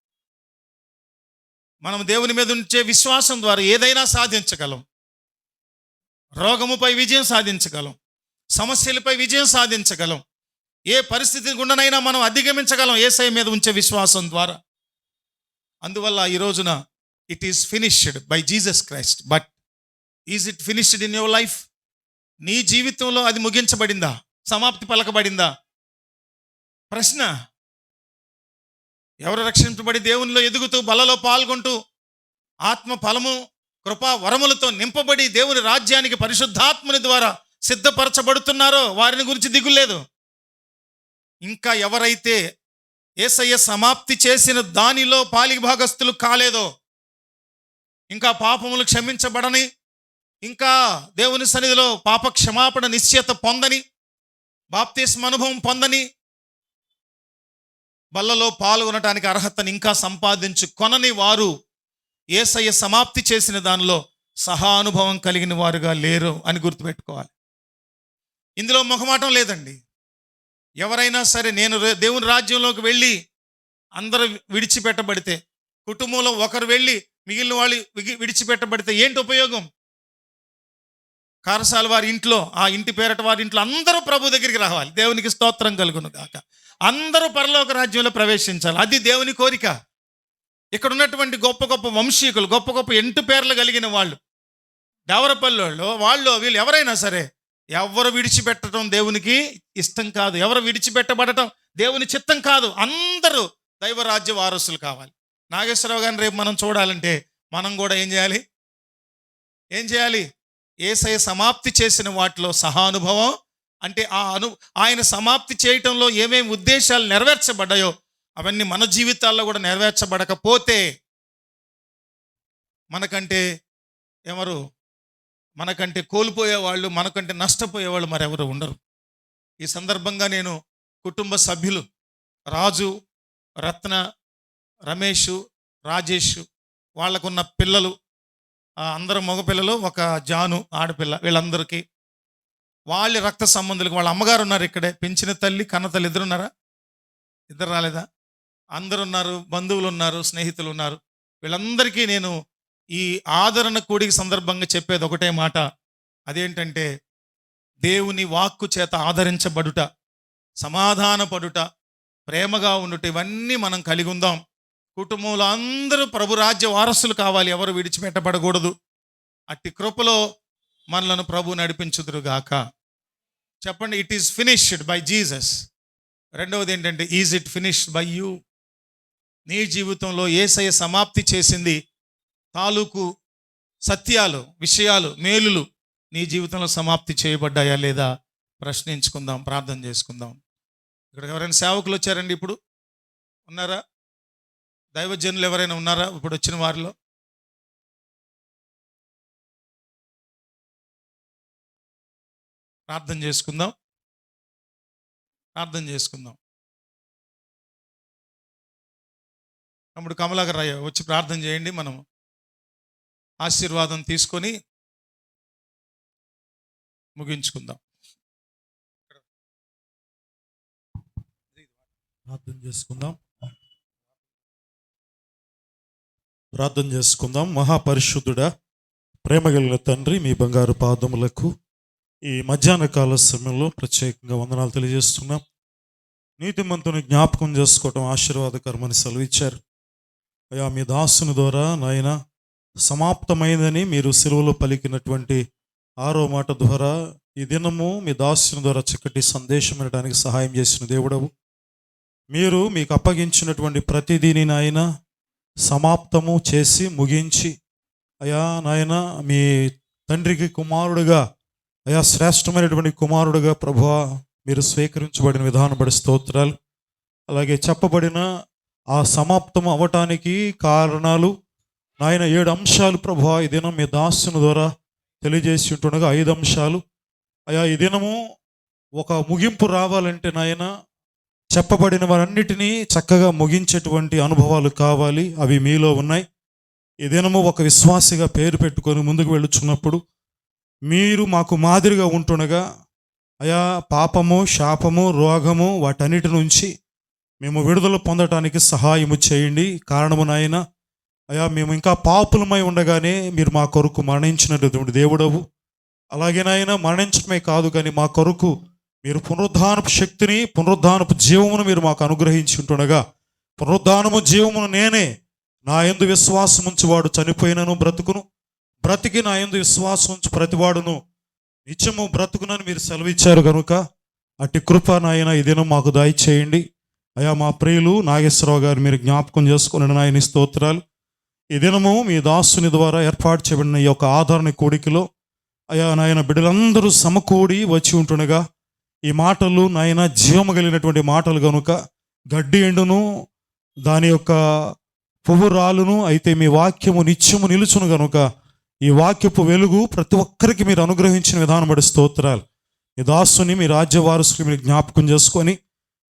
మనం దేవుని మీద ఉంచే విశ్వాసం ద్వారా ఏదైనా సాధించగలం. రోగముపై విజయం సాధించగలం, సమస్యలపై విజయం సాధించగలం, ఏ పరిస్థితి గుండనైనా మనం అధిగమించగలం యేసయ్య మీద ఉంచే విశ్వాసం ద్వారా. అందువల్ల ఈ రోజున it is finished by Jesus Christ. But is it finished in your life? నీ జీవితంలో అది ముగించబడిందా, సమాప్తి పలకబడిందా? ప్రశ్న. ఎవరు రక్షించబడి దేవునిలో ఎదుగుతూ బలలో పాల్గొంటూ ఆత్మ ఫలము కృపా వరములతో నింపబడి దేవుని రాజ్యానికి పరిశుద్ధాత్మని ద్వారా సిద్ధపరచబడుతున్నారో వారిని గురించి దిగులేదు. ఇంకా ఎవరైతే యేసయ్య సమాప్తి చేసిన దానిలో పాలిభాగస్తులు కాలేదో, ఇంకా పాపములు క్షమించబడని, ఇంకా దేవుని సన్నిధిలో పాప క్షమాపణ నిశ్చయత పొందని, బాప్తిస్మ అనుభవం పొందని, బల్లలో పాల్గొనటానికి అర్హతని ఇంకా సంపాదించుకొనని వారు యేసయ్య సమాప్తి చేసిన దానిలో సహానుభవం కలిగిన వారుగా లేరు అని గుర్తుపెట్టుకోవాలి. ఇందులో మొహమాటం లేదండి. ఎవరైనా సరే, నేను దేవుని రాజ్యంలోకి వెళ్ళి అందరూ విడిచిపెట్టబడితే, కుటుంబంలో ఒకరు వెళ్ళి మిగిలిన వాళ్ళు విడిచిపెట్టబడితే ఏంటి ఉపయోగం? కారసాల వారి ఇంట్లో, ఆ ఇంటి పేరట వారి ఇంట్లో అందరూ ప్రభు దగ్గరికి రావాలి. దేవునికి స్తోత్రం కలుగును గాక. అందరూ పరలోక రాజ్యంలో ప్రవేశించాలి. అది దేవుని కోరిక. ఇక్కడ ఉన్నటువంటి గొప్ప గొప్ప వంశీకులు, గొప్ప గొప్ప ఎంటు పేర్లు కలిగిన వాళ్ళు, దేవరపల్లిలో వాళ్ళు వీళ్ళు ఎవరైనా సరే, ఎవరు విడిచిపెట్టడం దేవునికి ఇష్టం కాదు. ఎవరు విడిచిపెట్టబడటం దేవుని చిత్తం కాదు. అందరూ దైవరాజ్య వారసులు కావాలి. నాగేశ్వరరావు గారిని రేపు మనం చూడాలంటే మనం కూడా ఏం చేయాలి? యేసయ్య సమాప్తి చేసిన వాటిలో సహానుభవం అంటే ఆయన సమాప్తి చేయటంలో ఏమేమి ఉద్దేశాలు నెరవేర్చబడ్డాయో అవన్నీ మన జీవితాల్లో కూడా నెరవేర్చబడకపోతే మనకంటే కోల్పోయేవాళ్ళు, మనకంటే నష్టపోయేవాళ్ళు మరెవరు ఉండరు. ఈ సందర్భంగా నేను కుటుంబ సభ్యులు రాజు, రత్న, రమేష్, రాజేష్, వాళ్ళకున్న పిల్లలు, అందరూ మగపిల్లలు, ఒక జాను ఆడపిల్ల, వీళ్ళందరికీ వాళ్ళ రక్త సంబంధులకు, వాళ్ళ అమ్మగారు ఉన్నారు ఇక్కడే, పెంచిన తల్లి కన్న తల్లి ఇద్దరున్నారా? ఇద్దరు రాలేదా? అందరు ఉన్నారు, బంధువులు ఉన్నారు, స్నేహితులు ఉన్నారు. వీళ్ళందరికీ నేను ఈ ఆదరణ కూడిక సందర్భంగా చెప్పేది ఒకటే మాట. అదేంటంటే, దేవుని వాక్కు చేత ఆదరించబడుట, సమాధానపడుట, ప్రేమగా ఉండుట, ఇవన్నీ మనం కలిగి ఉందాం. కుటుంబంలో అందరూ ప్రభురాజ్య వారసులు కావాలి. ఎవరు విడిచిపెట్టబడకూడదు. అట్టి కృపలో మనలను ప్రభు నడిపించుదురుగాక. చెప్పండి, it is finished by Jesus. రెండవది ఏంటంటే, is it finished by you? నీ జీవితంలో యేసయ్య సమాప్తి చేసింది తాలూకు సత్యాలు, విషయాలు, మేలులు నీ జీవితంలో సమాప్తి చేయబడ్డాయా లేదా ప్రశ్నించుకుందాం, ప్రార్థన చేసుకుందాం. ఇక్కడ ఎవరైనా సేవకులు వచ్చారండి? ఇప్పుడు ఉన్నారా? దైవజనులు ఎవరైనా ఉన్నారా ఇప్పుడు వచ్చిన వారిలో? ప్రార్థన చేసుకుందాం. తమ్ముడు కమలాకర్ రాయ వచ్చి ప్రార్థన చేయండి. మనం ఆశీర్వాదం తీసుకొని ముగించుకుందాం. ప్రార్థన చేసుకుందాం. మహాపరిశుద్ధుడా, ప్రేమగలిగిన తండ్రి, మీ బంగారు పాదములకు ఈ మధ్యాహ్న కాల సమయంలో ప్రత్యేకంగా వందనాలు తెలియజేస్తున్నాం. నీతిమంతుని జ్ఞాపకం చేసుకోవటం ఆశీర్వాదకరమని సెలవిచ్చారు. అయ్యా, మీ దాసుని ద్వారా నాయన సమాప్తమైందని మీరు సిలువలో పలికినటువంటి 6వ మాట ద్వారా ఈ దినము మీ దాసుని ద్వారా చక్కటి సందేశం వినడానికి సహాయం చేసిన దేవుడవు. మీరు మీకు అప్పగించినటువంటి ప్రతిదీని నాయన సమాప్తము చేసి ముగించి, అయా నాయన మీ తండ్రికి కుమారుడుగా, అయా శ్రేష్టమైనటువంటి కుమారుడుగా ప్రభువా మీరు స్వీకరించబడిన విధానం బడి స్తోత్రాలు. అలాగే చెప్పబడిన ఆ సమాప్తం అవ్వటానికి కారణాలు నాయన 7 అంశాలు ప్రభువా ఈ దినం మీ దాసుని ద్వారా తెలియజేసి ఉంటుండగా 5 అంశాలు. అయా ఈ దినము ఒక ముగింపు రావాలంటే నాయన చెప్పబడిన వారన్నిటినీ చక్కగా ముగించేటువంటి అనుభవాలు కావాలి. అవి మీలో ఉన్నాయి. ఈ దినము ఒక విశ్వాసిగా పేరు పెట్టుకొని ముందుకు వెళ్ళుచున్నప్పుడు మీరు మాకు మాదిరిగా ఉంటుండగా అయా పాపము, శాపము, రోగము వాటన్నిటి నుంచి మేము విడుదల పొందటానికి సహాయము చేయండి. కారణము నాయన అయా మేము ఇంకా పాపులమై ఉండగానే మీరు మా కొరకు మరణించినటువంటి దేవుడవు. అలాగే నాయన మరణించడమే కాదు కానీ మా కొరకు మీరు పునరుద్ధానపు శక్తిని, పునరుద్ధానపు జీవమును మీరు మాకు అనుగ్రహించి ఉంటుండగా, పునరుద్ధానము జీవమును నేనే, నా యందు విశ్వాసం ఉంచి వాడు చనిపోయినను బ్రతుకును, బ్రతికి నా యందు విశ్వాసం ఉంచి ప్రతివాడును నిత్యము బ్రతుకునని మీరు సెలవిచ్చారు కనుక అట్టి కృప నాయన ఈ దినం మాకు దయచేయండి. అయా మా ప్రియులు నాగేశ్వరరావు గారు మీరు జ్ఞాపకం చేసుకుని నాయన స్తోత్రాలు. ఈ దినము మీ దాసుని ద్వారా ఏర్పాటు చేయబడిన ఈ యొక్క ఆదరణ కూడికలో అయా నాయన బిడ్డలందరూ సమకూడి వచ్చి ఉంటుండగా ఈ మాటలు నాయన జీవము కలిగినటువంటి మాటలు కనుక గడ్డి ఎండును దాని యొక్క పువ్వు రాలును, అయితే మీ వాక్యము నిత్యము నిలుచును కనుక ఈ వాక్యపు వెలుగు ప్రతి ఒక్కరికి మీరు అనుగ్రహించిన విధానం బట్టి స్తోత్రాలు. ఈ దాసుని మీ రాజ్య వారసులు మీరు జ్ఞాపకం చేసుకొని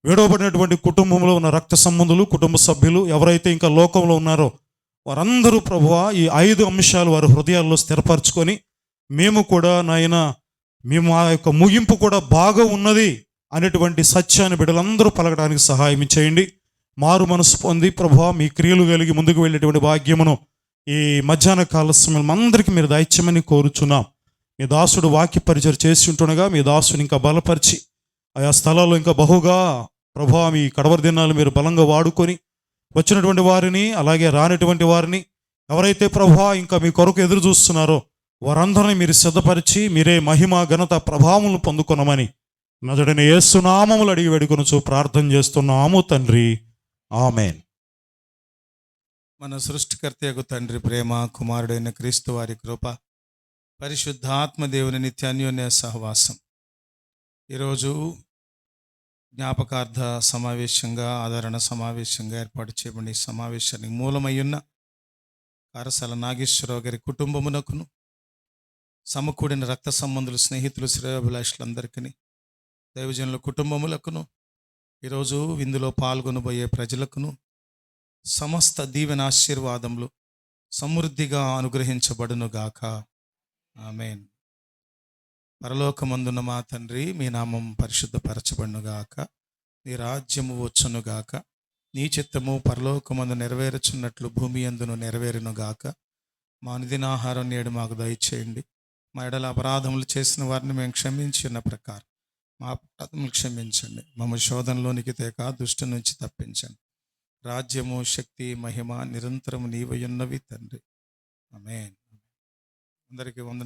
విడవబడినటువంటి కుటుంబంలో ఉన్న రక్త సంబంధులు, కుటుంబ సభ్యులు ఎవరైతే ఇంకా లోకంలో ఉన్నారో వారందరూ ప్రభువా ఈ 5 అంశాలు వారి హృదయాల్లో స్థిరపరచుకొని మేము కూడా నాయన మేము ఆ యొక్క ముగింపు కూడా బాగా ఉన్నది అనేటువంటి సత్యాన్ని బిడ్డలందరూ పలకడానికి సహాయం చేయండి. మారు మనసు పొంది ప్రభువా మీ క్రియలు కలిగి ముందుకు వెళ్ళేటువంటి భాగ్యమును ఈ మధ్యాహ్న కాల సమయంలో అందరికీ మీరు దయచేయమని కోరుచున్నాం. మీ దాసుడు వాక్య పరిచయం చేసి ఉంటుండగా మీ దాసుని ఇంకా బలపరిచి ఆయా స్థలాల్లో ఇంకా బహుగా ప్రభువా మీ కడవరి దినాలు మీరు బలంగా వాడుకొని వచ్చినటువంటి వారిని అలాగే రానటువంటి వారిని ఎవరైతే ప్రభువా ఇంకా మీ కొరకు ఎదురు చూస్తున్నారో వారందరినీ మీరు సిద్ధపరిచి మీరే మహిమ, ఘనత, ప్రభావములు పొందుకొనమని నజడని యేసు నామములు అడిగి వేడుకొనుచు ప్రార్థన చేస్తున్నాము తండ్రి. ఆమేన్. మన సృష్టికర్తయగు తండ్రి ప్రేమ, కుమారుడైన క్రీస్తు వారి కృప, పరిశుద్ధాత్మ దేవుని నిత్య అన్యోన్య సహవాసం ఈరోజు జ్ఞాపకార్థ సమావేశంగా, ఆదరణ సమావేశంగా ఏర్పాటు చేయబడిన ఈ సమావేశానికి మూలమయ్యున్న కారసాల నాగేశ్వరరావు గారి కుటుంబమునకును, సమకూడిన రక్త సంబంధులు, స్నేహితులు, శ్రేయోభిలాషులందరికీ, దైవజనుల కుటుంబములకును, ఈరోజు ఇందులో పాల్గొనబోయే ప్రజలకును సమస్త దీవెన ఆశీర్వాదములు సమృద్ధిగా అనుగ్రహించబడునుగాక. ఆమేన్. పరలోకమందున్న మా తండ్రి, మీ నామం పరిశుద్ధపరచబడునుగాక, నీ రాజ్యము వచ్చునుగాక, నీ చిత్తము పరలోకమందు నెరవేరుచున్నట్లు భూమి యందును నెరవేరునుగాక. మా అనుదిన ఆహారం నేడు మాకు దయచేయండి. మా ఎడల అపరాధములు చేసిన వారిని మేము క్షమించి ఉన్న ప్రకారం మా అపరాధములు క్షమించండి. మమ్మ శోధనలోనికి తేక దుష్టు నుంచి తప్పించండి. రాజ్యము, శక్తి, మహిమ నిరంతరము నీవై ఉన్నవి తండ్రి. ఆమేన్. అందరికీ వందనాలు.